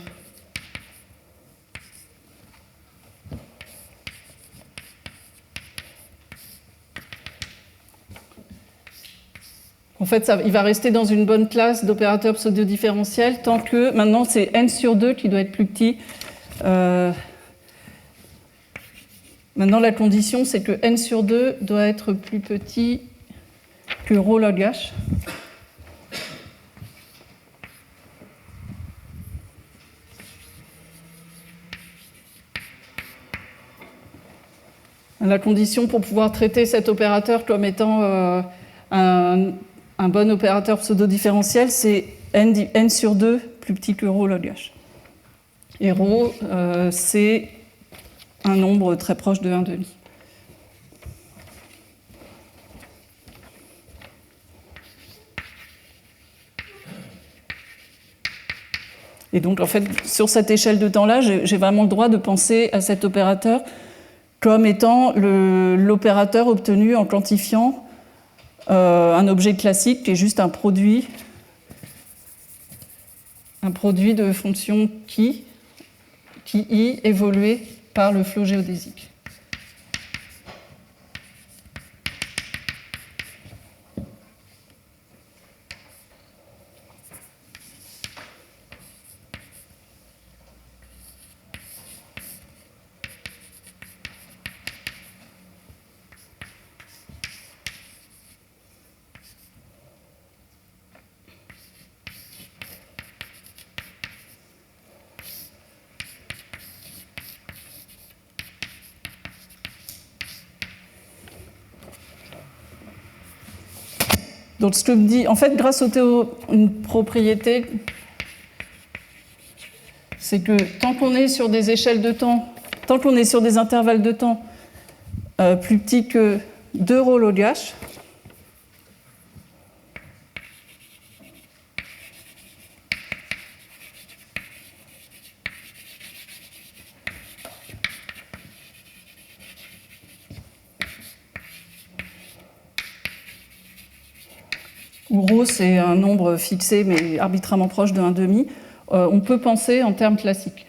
En fait, il va rester dans une bonne classe d'opérateurs pseudo-différentiels tant que, maintenant, c'est n sur 2 qui doit être plus petit. Maintenant, la condition, c'est que n sur 2 doit être plus petit que ρ log h. La condition pour pouvoir traiter cet opérateur comme étant un bon opérateur pseudo-différentiel, c'est n sur 2 plus petit que ρ log h. Et ρ, c'est un nombre très proche de 1,5. Et donc, en fait, sur cette échelle de temps-là, j'ai vraiment le droit de penser à cet opérateur comme étant l'opérateur obtenu en quantifiant un objet classique qui est juste un produit de fonction qui i évolué par le flot géodésique. Donc, ce que me dit, en fait, grâce au une propriété, c'est que tant qu'on est sur des échelles de temps, tant qu'on est sur des intervalles de temps plus petits que 2 ρ log h, où ρ c'est un nombre fixé mais arbitrairement proche de 1,5, on peut penser en termes classiques.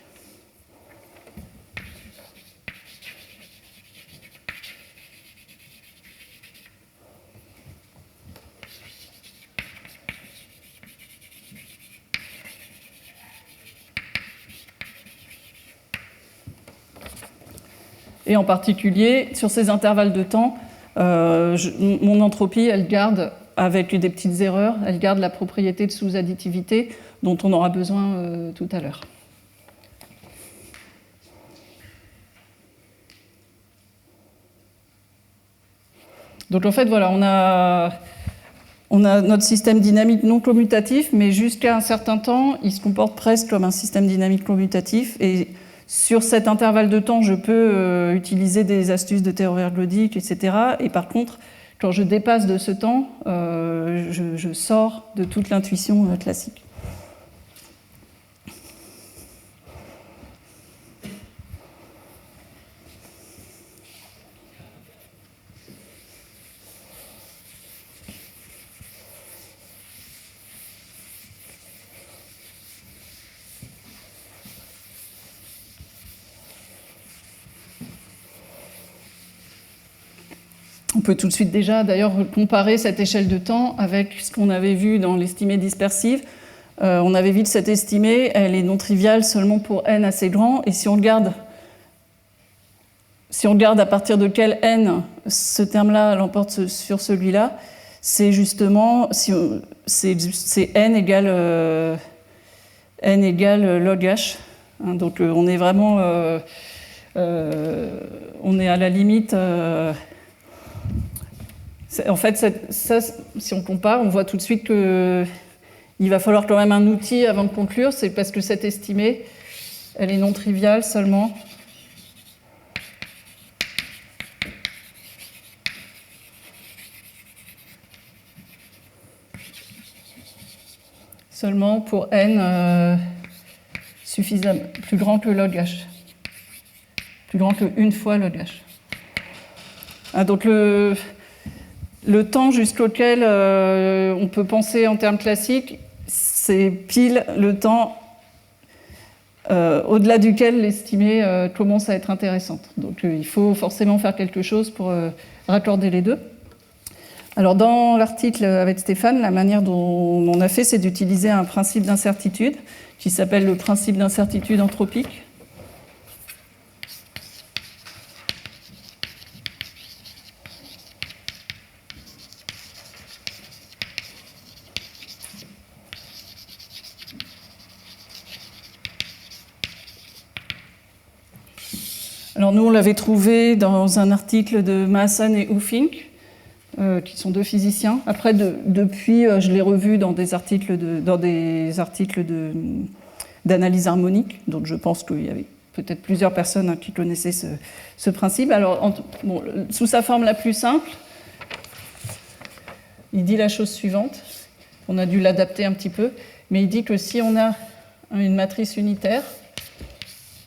Et en particulier, sur ces intervalles de temps, mon entropie, elle garde, avec des petites erreurs, elle garde la propriété de sous-additivité dont on aura besoin tout à l'heure. Donc en fait, voilà, on a notre système dynamique non commutatif, mais jusqu'à un certain temps, il se comporte presque comme un système dynamique commutatif. Et sur cet intervalle de temps, je peux utiliser des astuces de théorie ergodique, etc. Et par contre, quand je dépasse de ce temps, je sors de toute l'intuition classique. On peut tout de suite déjà, d'ailleurs, comparer cette échelle de temps avec ce qu'on avait vu dans l'estimée dispersive. On avait vu que cette estimée, elle est non triviale seulement pour n assez grand, et si on regarde à partir de quel n ce terme-là l'emporte sur celui-là, c'est justement c'est n égale log h. Donc on est vraiment on est à la limite. En fait, ça, si on compare, on voit tout de suite qu'il va falloir quand même un outil avant de conclure. C'est parce que cette estimée, elle est non triviale seulement pour n suffisamment plus grand que log h, plus grand que une fois log h. Donc le temps jusqu'auquel on peut penser en termes classiques, c'est pile le temps au-delà duquel l'estimée commence à être intéressante. Donc il faut forcément faire quelque chose pour raccorder les deux. Alors dans l'article avec Stéphane, la manière dont on a fait, c'est d'utiliser un principe d'incertitude qui s'appelle le principe d'incertitude anthropique. Alors nous, on l'avait trouvé dans un article de Maassen et Huffink, qui sont deux physiciens. Après, depuis, je l'ai revu dans des articles d'analyse harmonique, donc je pense qu'il y avait peut-être plusieurs personnes qui connaissaient ce principe. Alors, sous sa forme la plus simple, il dit la chose suivante. On a dû l'adapter un petit peu, mais il dit que si on a une matrice unitaire,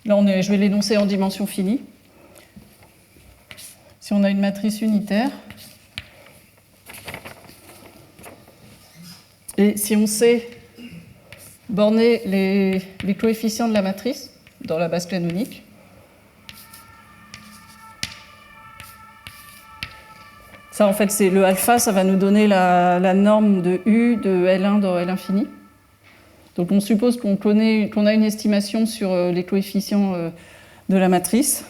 là, je vais l'énoncer en dimension finie. Si on a une matrice unitaire, et si on sait borner les coefficients de la matrice dans la base canonique, ça, en fait, c'est le alpha, ça va nous donner la norme de U de L1 dans L infini. Donc on suppose qu'on a une estimation sur les coefficients de la matrice.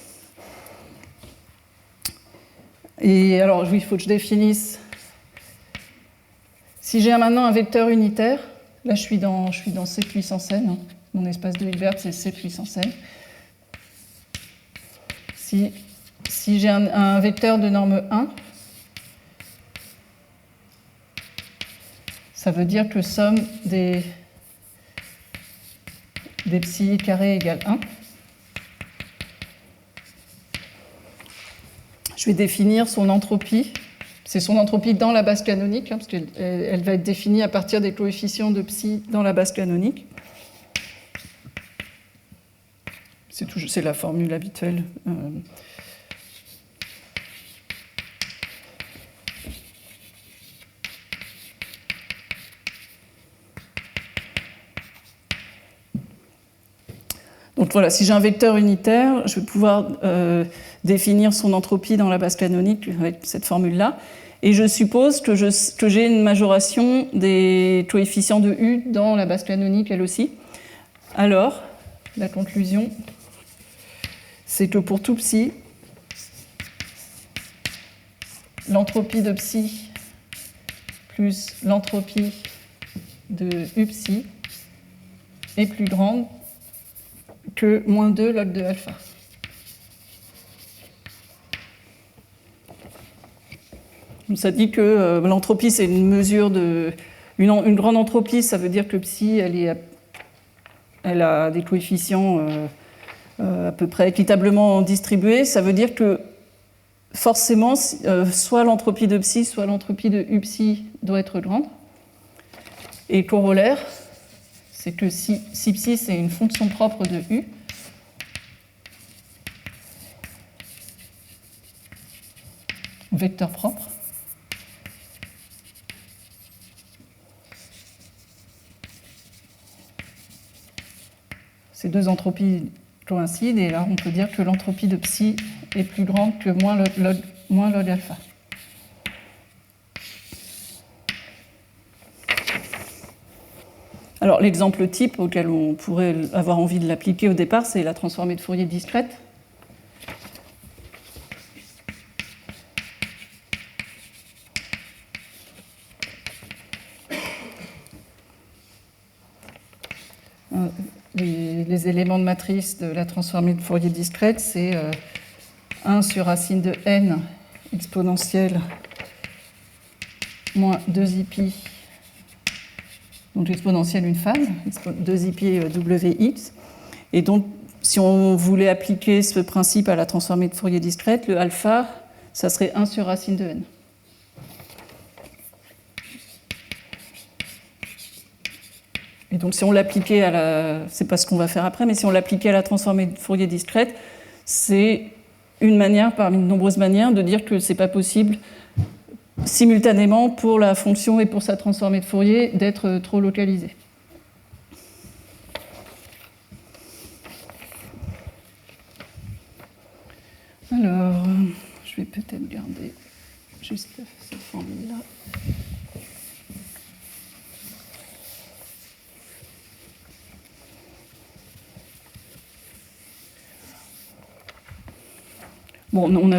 Et alors, oui, il faut que je définisse. Si j'ai maintenant un vecteur unitaire, là je suis dans C puissance n, hein. Mon espace de Hilbert c'est C puissance n. Si j'ai un vecteur de norme 1, ça veut dire que somme des psi carré égale 1. Je vais définir son entropie. C'est son entropie dans la base canonique, hein, parce qu'elle va être définie à partir des coefficients de psi dans la base canonique. C'est la formule habituelle. Donc voilà, si j'ai un vecteur unitaire, je vais pouvoir définir son entropie dans la base canonique avec cette formule-là. Et je suppose que j'ai une majoration des coefficients de U dans la base canonique, elle aussi. Alors, la conclusion, c'est que pour tout psi, l'entropie de psi plus l'entropie de U psi est plus grande que moins 2 log de alpha. Donc ça dit que l'entropie, c'est une mesure de... Une grande entropie, ça veut dire que psi, elle a des coefficients à peu près équitablement distribués. Ça veut dire que forcément, soit l'entropie de psi, soit l'entropie de U psi doit être grande. Et corollaire, c'est que si psi, c'est une fonction propre de U, vecteur propre, ces deux entropies coïncident, et là on peut dire que l'entropie de psi est plus grande que moins log alpha. Alors l'exemple type auquel on pourrait avoir envie de l'appliquer au départ, c'est la transformée de Fourier discrète. Les éléments de matrice de la transformée de Fourier discrète, c'est 1 sur racine de n exponentielle moins 2i pi, donc exponentielle une phase, 2i pi wx. Et donc, si on voulait appliquer ce principe à la transformée de Fourier discrète, le alpha, ça serait 1 sur racine de n. Et donc, si on l'appliquait à la... C'est pas ce qu'on va faire après, mais si on l'appliquait à la transformée de Fourier discrète, c'est une manière, parmi de nombreuses manières, de dire que c'est pas possible simultanément pour la fonction et pour sa transformée de Fourier d'être trop localisée. Alors, je vais peut-être garder juste cette formule-là. Bon, on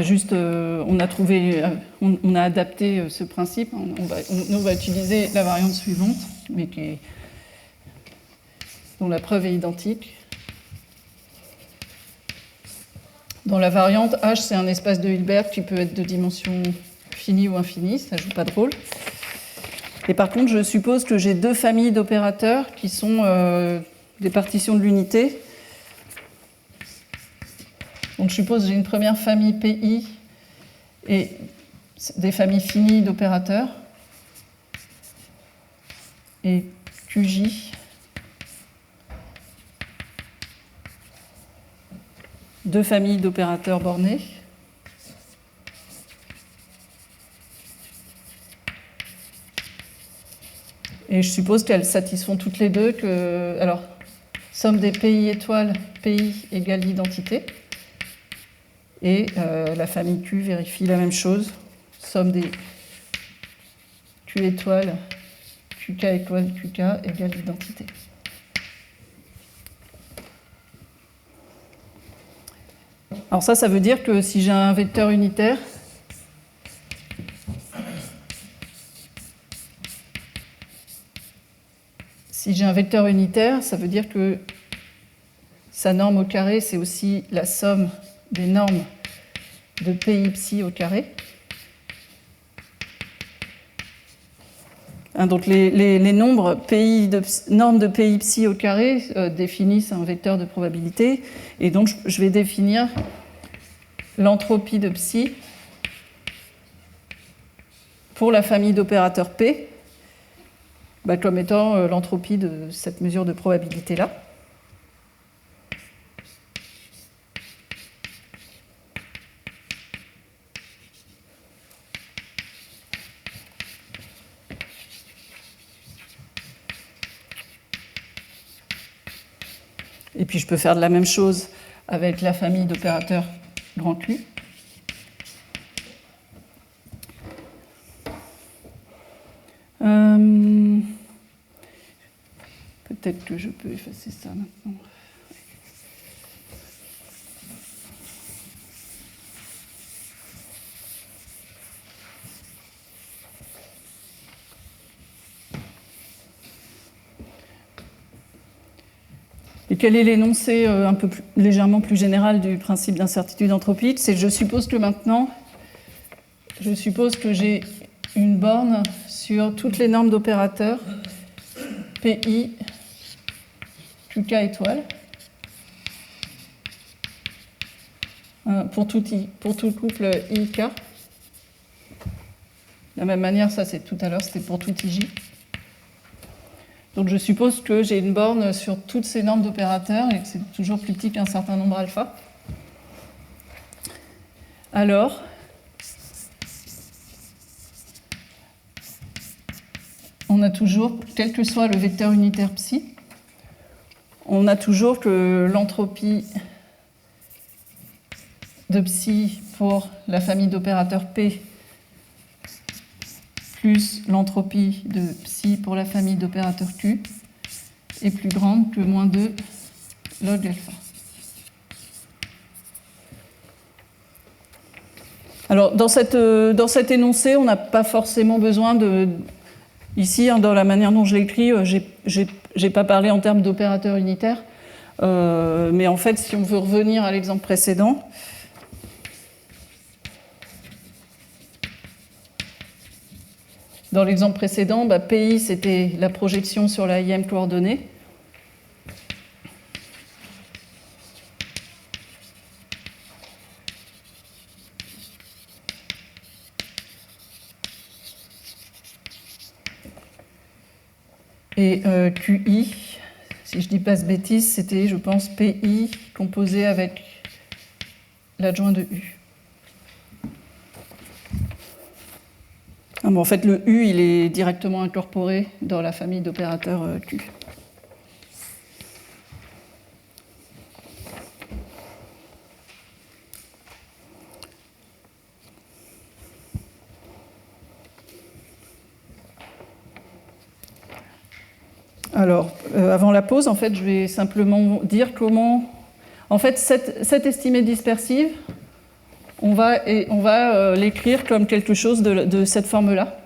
a adapté ce principe. On va utiliser la variante suivante, mais dont la preuve est identique. Dans la variante, H, c'est un espace de Hilbert qui peut être de dimension finie ou infinie, ça ne joue pas de rôle. Et par contre, je suppose que j'ai deux familles d'opérateurs qui sont des partitions de l'unité. Donc je suppose que j'ai une première famille PI et des familles finies d'opérateurs. Et QJ. Deux familles d'opérateurs bornés. Et je suppose qu'elles satisfont toutes les deux que... Alors, somme des PI étoiles, PI égale l'identité. Et la famille Q vérifie la même chose. Somme des Q étoiles, QK étoile, QK égale l'identité. Alors ça veut dire que si j'ai un vecteur unitaire, ça veut dire que sa norme au carré, c'est aussi la somme des normes de PI psi au carré. Donc les nombres normes de PI psi au carré définissent un vecteur de probabilité, et donc je vais définir l'entropie de psi pour la famille d'opérateurs P comme étant l'entropie de cette mesure de probabilité-là. Et puis je peux faire de la même chose avec la famille d'opérateurs grand U. Peut-être que je peux effacer ça maintenant. Et quel est l'énoncé légèrement plus général du principe d'incertitude anthropique? C'est je suppose que maintenant, j'ai une borne sur toutes les normes d'opérateurs PI, QK étoile, pour tout couple IK. De la même manière, ça c'est tout à l'heure, c'était pour tout IJ. Donc je suppose que j'ai une borne sur toutes ces normes d'opérateurs et que c'est toujours plus petit qu'un certain nombre alpha. Alors, on a toujours, quel que soit le vecteur unitaire psi, on a toujours que l'entropie de psi pour la famille d'opérateurs P plus l'entropie de psi pour la famille d'opérateurs Q est plus grande que moins 2 log alpha. Alors, dans cet énoncé, on n'a pas forcément besoin de... Ici, dans la manière dont je l'écris, j'ai pas parlé en termes d'opérateurs unitaires, mais en fait, si on veut revenir à l'exemple précédent, dans l'exemple précédent, PI, c'était la projection sur la IM coordonnée. Et QI, si je ne dis pas de bêtises, c'était, je pense, PI composé avec l'adjoint de U. En fait, le U, il est directement incorporé dans la famille d'opérateurs Q. Alors, avant la pause, en fait, je vais simplement dire comment... En fait, cette estimée dispersive, on va l'écrire comme quelque chose de cette forme-là.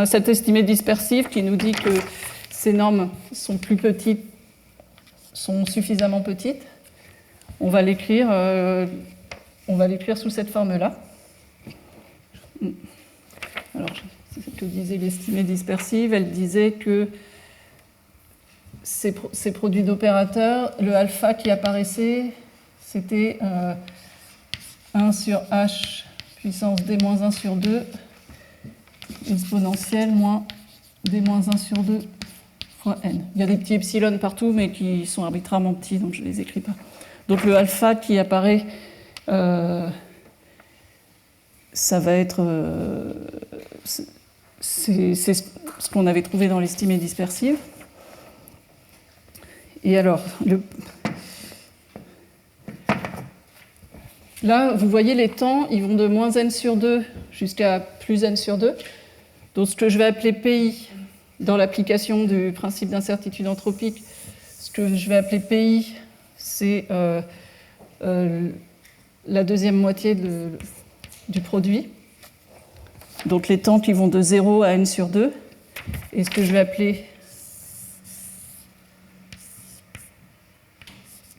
Cette estimée dispersive qui nous dit que ces normes sont plus petites, sont suffisamment petites. On va l'écrire sous cette forme-là. Alors, c'est ce que disait l'estimée dispersive. Elle disait que ces produits d'opérateurs, le alpha qui apparaissait, c'était 1 sur h puissance d-1 sur 2 exponentielle moins d-1 sur 2 fois n. Il y a des petits epsilon partout, mais qui sont arbitrairement petits, donc je ne les écris pas. Donc le alpha qui apparaît, ça va être... c'est ce qu'on avait trouvé dans l'estimée dispersive. Et alors, là, vous voyez les temps, ils vont de moins n sur 2 jusqu'à plus n sur 2. Donc ce que je vais appeler PI dans l'application du principe d'incertitude anthropique, ce que je vais appeler PI, c'est la deuxième moitié du produit. Donc les temps qui vont de 0 à n sur 2. Et ce que je vais appeler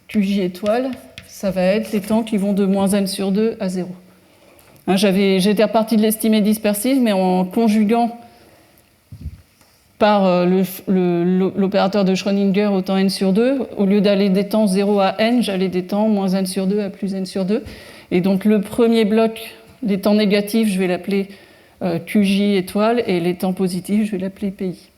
QJ étoile, ça va être les temps qui vont de moins n sur 2 à 0. J'étais reparti de l'estimée dispersive, mais en conjuguant par l'opérateur de Schrödinger au temps n sur 2, au lieu d'aller des temps 0 à n, j'allais des temps moins n sur 2 à plus n sur 2. Et donc le premier bloc, les temps négatifs, je vais l'appeler QJ étoile, et les temps positifs, je vais l'appeler PI.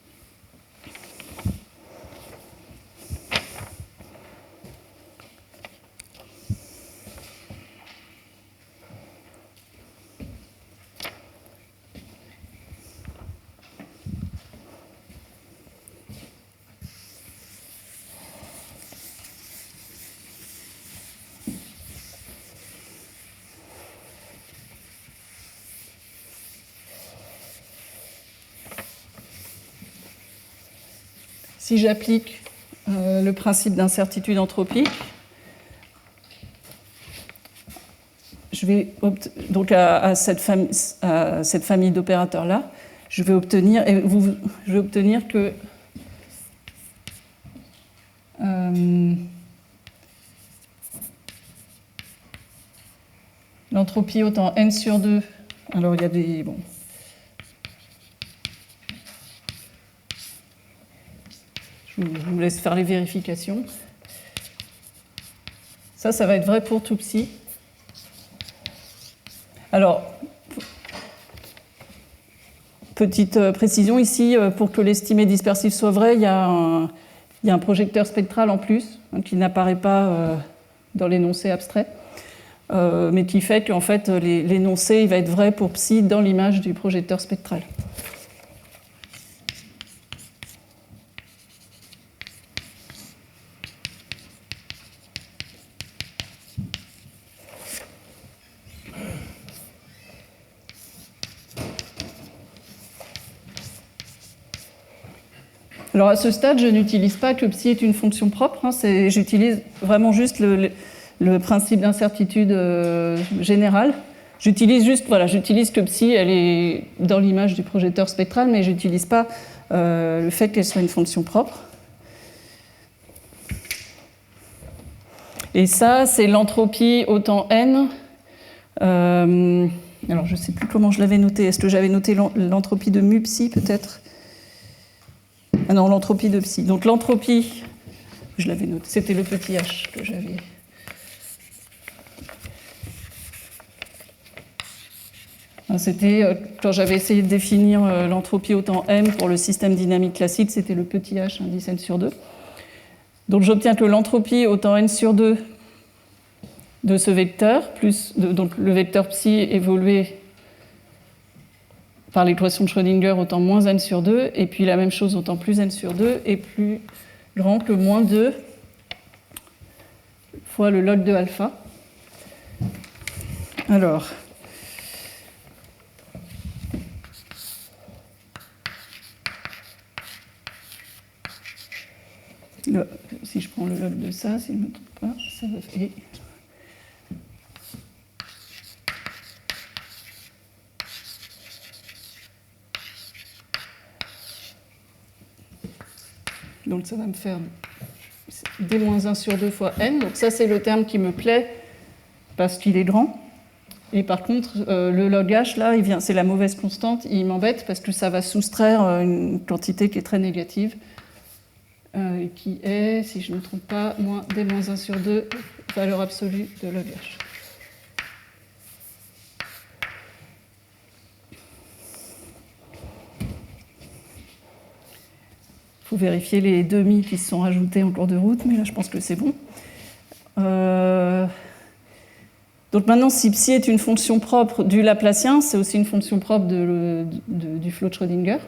si j'applique le principe d'incertitude anthropique, je vais donc à cette famille d'opérateurs-là, je vais obtenir que l'entropie autant n sur 2, alors il y a des... Bon, je vous laisse faire les vérifications. Ça va être vrai pour tout psi. Alors, petite précision ici, pour que l'estimé dispersif soit vrai, il y a un projecteur spectral en plus, hein, qui n'apparaît pas dans l'énoncé abstrait, mais qui fait qu'en fait, l'énoncé il va être vrai pour psi dans l'image du projecteur spectral. Alors à ce stade, je n'utilise pas que psi est une fonction propre, hein, j'utilise vraiment juste le principe d'incertitude générale. J'utilise que psi, elle est dans l'image du projecteur spectral, mais je n'utilise pas le fait qu'elle soit une fonction propre. Et ça, c'est l'entropie autant n. Alors je ne sais plus comment je l'avais noté. Est-ce que j'avais noté l'entropie de mu psi peut-être ? Ah non, l'entropie de psi. Donc l'entropie, je l'avais noté, c'était le petit h que j'avais. C'était, quand j'avais essayé de définir l'entropie autant m pour le système dynamique classique, c'était le petit h, indice n sur 2. Donc j'obtiens que l'entropie autant n sur 2 de ce vecteur, donc le vecteur psi évolué par l'équation de Schrödinger autant moins n sur 2, et puis la même chose autant plus n sur 2 est plus grand que moins 2 fois le log de alpha. Alors, si je prends le log de ça, si je ne me trompe pas, ça va faire... Donc ça va me faire d-1 sur 2 fois n. Donc ça, c'est le terme qui me plaît parce qu'il est grand. Et par contre, le log h, là, c'est la mauvaise constante. Il m'embête parce que ça va soustraire une quantité qui est très négative, qui est, si je ne me trompe pas, moins d-1 sur 2, valeur absolue de log h. Il faut vérifier les demi qui se sont rajoutés en cours de route, mais là, je pense que c'est bon. Donc maintenant, si psi est une fonction propre du Laplacien, c'est aussi une fonction propre du flot de Schrödinger.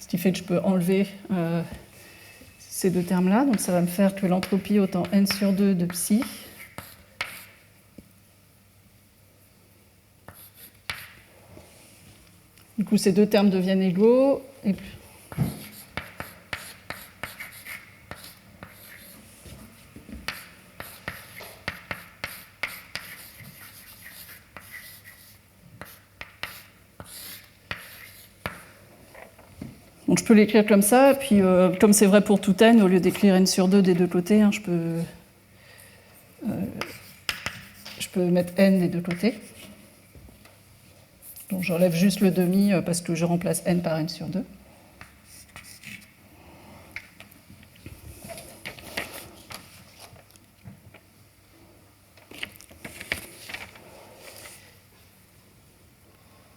Ce qui fait que je peux enlever ces deux termes-là. Donc ça va me faire que l'entropie autant n sur 2 de psi du coup, ces deux termes deviennent égaux. Et puis... Donc je peux l'écrire comme ça, puis comme c'est vrai pour tout n, au lieu d'écrire n sur 2 des deux côtés, hein, je peux mettre n des deux côtés. Donc j'enlève juste le demi parce que je remplace n par n sur 2.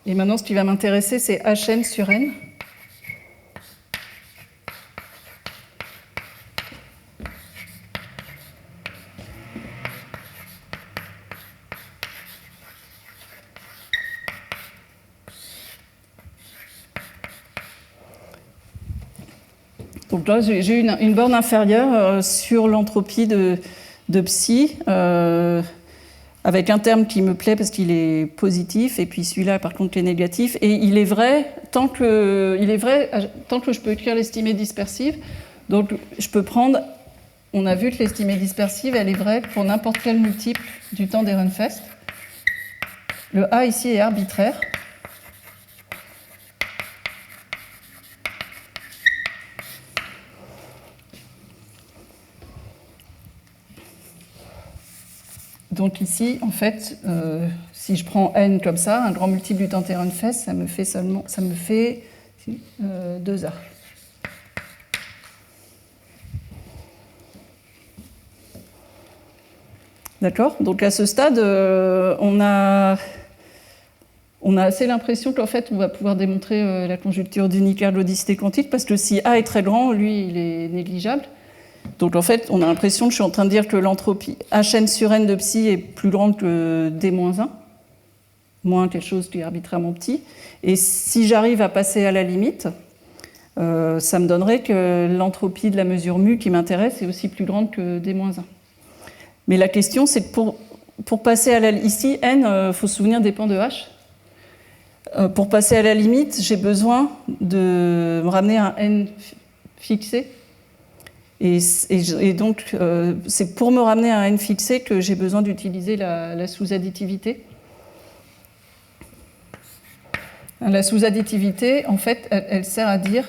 Et maintenant, ce qui va m'intéresser, c'est hn sur n. Donc là, j'ai une borne inférieure sur l'entropie de psi, avec un terme qui me plaît parce qu'il est positif, et puis celui-là, par contre, est négatif. Et il est vrai tant que je peux écrire l'estimée dispersive. Donc, je peux prendre... On a vu que l'estimée dispersive, elle est vraie pour n'importe quel multiple du temps d'Ehrenfest. Le A ici est arbitraire. Donc ici, en fait, si je prends n comme ça, un grand multiple du temps d'Ehrenfest, ça me fait 2A. D'accord ? Donc à ce stade, on a assez l'impression qu'en fait, on va pouvoir démontrer la conjecture d'Uniquart de l'odicité quantique, parce que si A est très grand, lui, il est négligeable. Donc en fait, on a l'impression que je suis en train de dire que l'entropie Hn sur n de psi est plus grande que d-1, moins quelque chose qui est arbitrairement petit. Et si j'arrive à passer à la limite, ça me donnerait que l'entropie de la mesure mu qui m'intéresse est aussi plus grande que d-1. Mais la question, c'est que pour passer à la limite, ici, n, faut se souvenir, dépend de h. Pour passer à la limite, j'ai besoin de me ramener à un n fixé. Et donc, c'est pour me ramener à un n fixé que j'ai besoin d'utiliser la sous-additivité. La sous-additivité, en fait, elle sert à dire...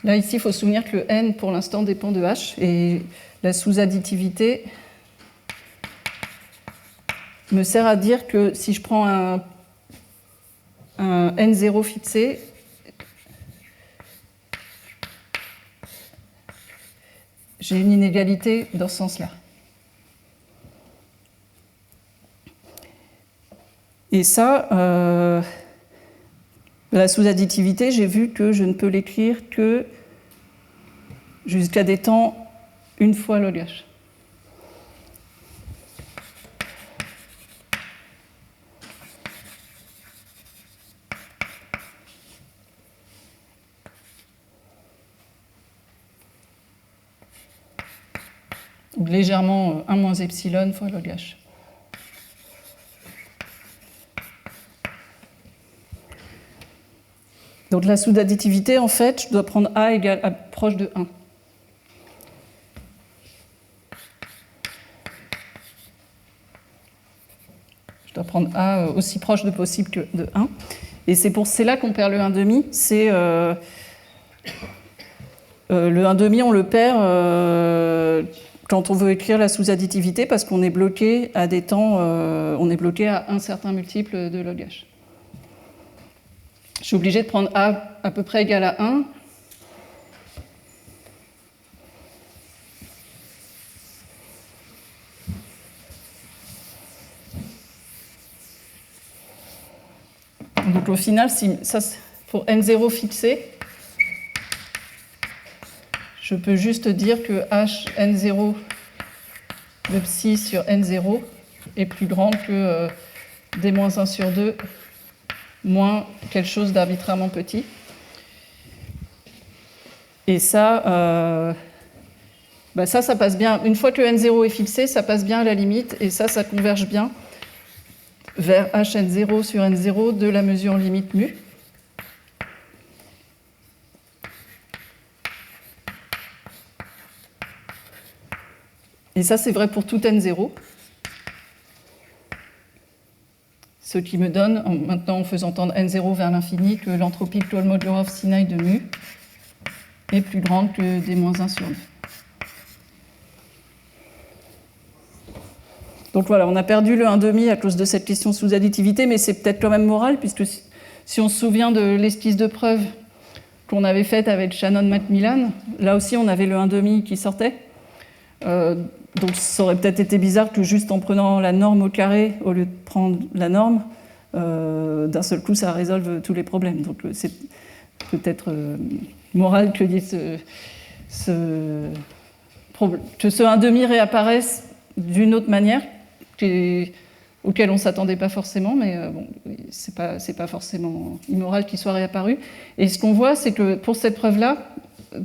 Là, ici, il faut se souvenir que le n, pour l'instant, dépend de h. Et la sous-additivité me sert à dire que si je prends un n0 fixé, j'ai une inégalité dans ce sens-là. Et ça... La sous-additivité, j'ai vu que je ne peux l'écrire que jusqu'à des temps une fois log h. Donc légèrement 1 moins epsilon fois log h. Donc la sous-additivité, en fait, je dois prendre A égale à proche de 1. Je dois prendre A aussi proche de possible que de 1. Et c'est là qu'on perd le 1,5. C'est le 1,5, on le perd quand on veut écrire la sous-additivité parce qu'on est bloqué à des temps, on est bloqué à un certain multiple de log h. Je suis obligé de prendre A à peu près égal à 1. Donc au final, pour n0 fixé, je peux juste dire que h n0 de psi sur n0 est plus grand que d-1 sur 2 moins quelque chose d'arbitrairement petit. Et ça, ça passe bien. Une fois que n0 est fixé, ça passe bien à la limite, et ça converge bien vers hn0 sur n0 de la mesure limite mu. Et ça, c'est vrai pour tout n0. Ce qui me donne, maintenant en faisant tendre n0 vers l'infini, que l'entropie Kohlmodorov-Sinai de mu est plus grande que d-1 sur 2. Donc voilà, on a perdu le 1,5 à cause de cette question de sous-additivité, mais c'est peut-être quand même moral, puisque si on se souvient de l'esquisse de preuve qu'on avait faite avec Shannon-Macmillan, là aussi on avait le 1,5 qui sortait. Donc ça aurait peut-être été bizarre que juste en prenant la norme au carré au lieu de prendre la norme, d'un seul coup ça résolve tous les problèmes. Donc c'est peut-être moral que ce 1,5 réapparaisse d'une autre manière, qui est auquel on ne s'attendait pas forcément, mais bon, c'est pas forcément immoral qu'il soit réapparu. Et ce qu'on voit, c'est que pour cette preuve-là,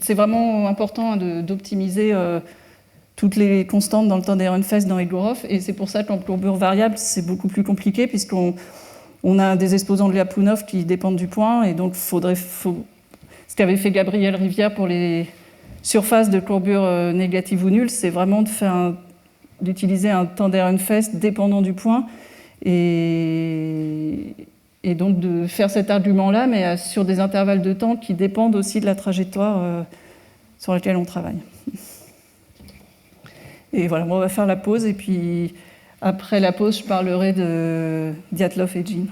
c'est vraiment important d'optimiser toutes les constantes dans le temps d'Ehrenfest dans Egorov, et c'est pour ça qu'en courbure variable, c'est beaucoup plus compliqué, puisqu'on a des exposants de Lyapunov qui dépendent du point, et donc ce qu'avait fait Gabriel Rivière pour les surfaces de courbure négative ou nulle, c'est vraiment d'utiliser un temps d'Ehrenfest dépendant du point, et donc de faire cet argument-là, mais sur des intervalles de temps qui dépendent aussi de la trajectoire sur laquelle on travaille. Et voilà, on va faire la pause, et puis après la pause, je parlerai de Dyatlov et Jean.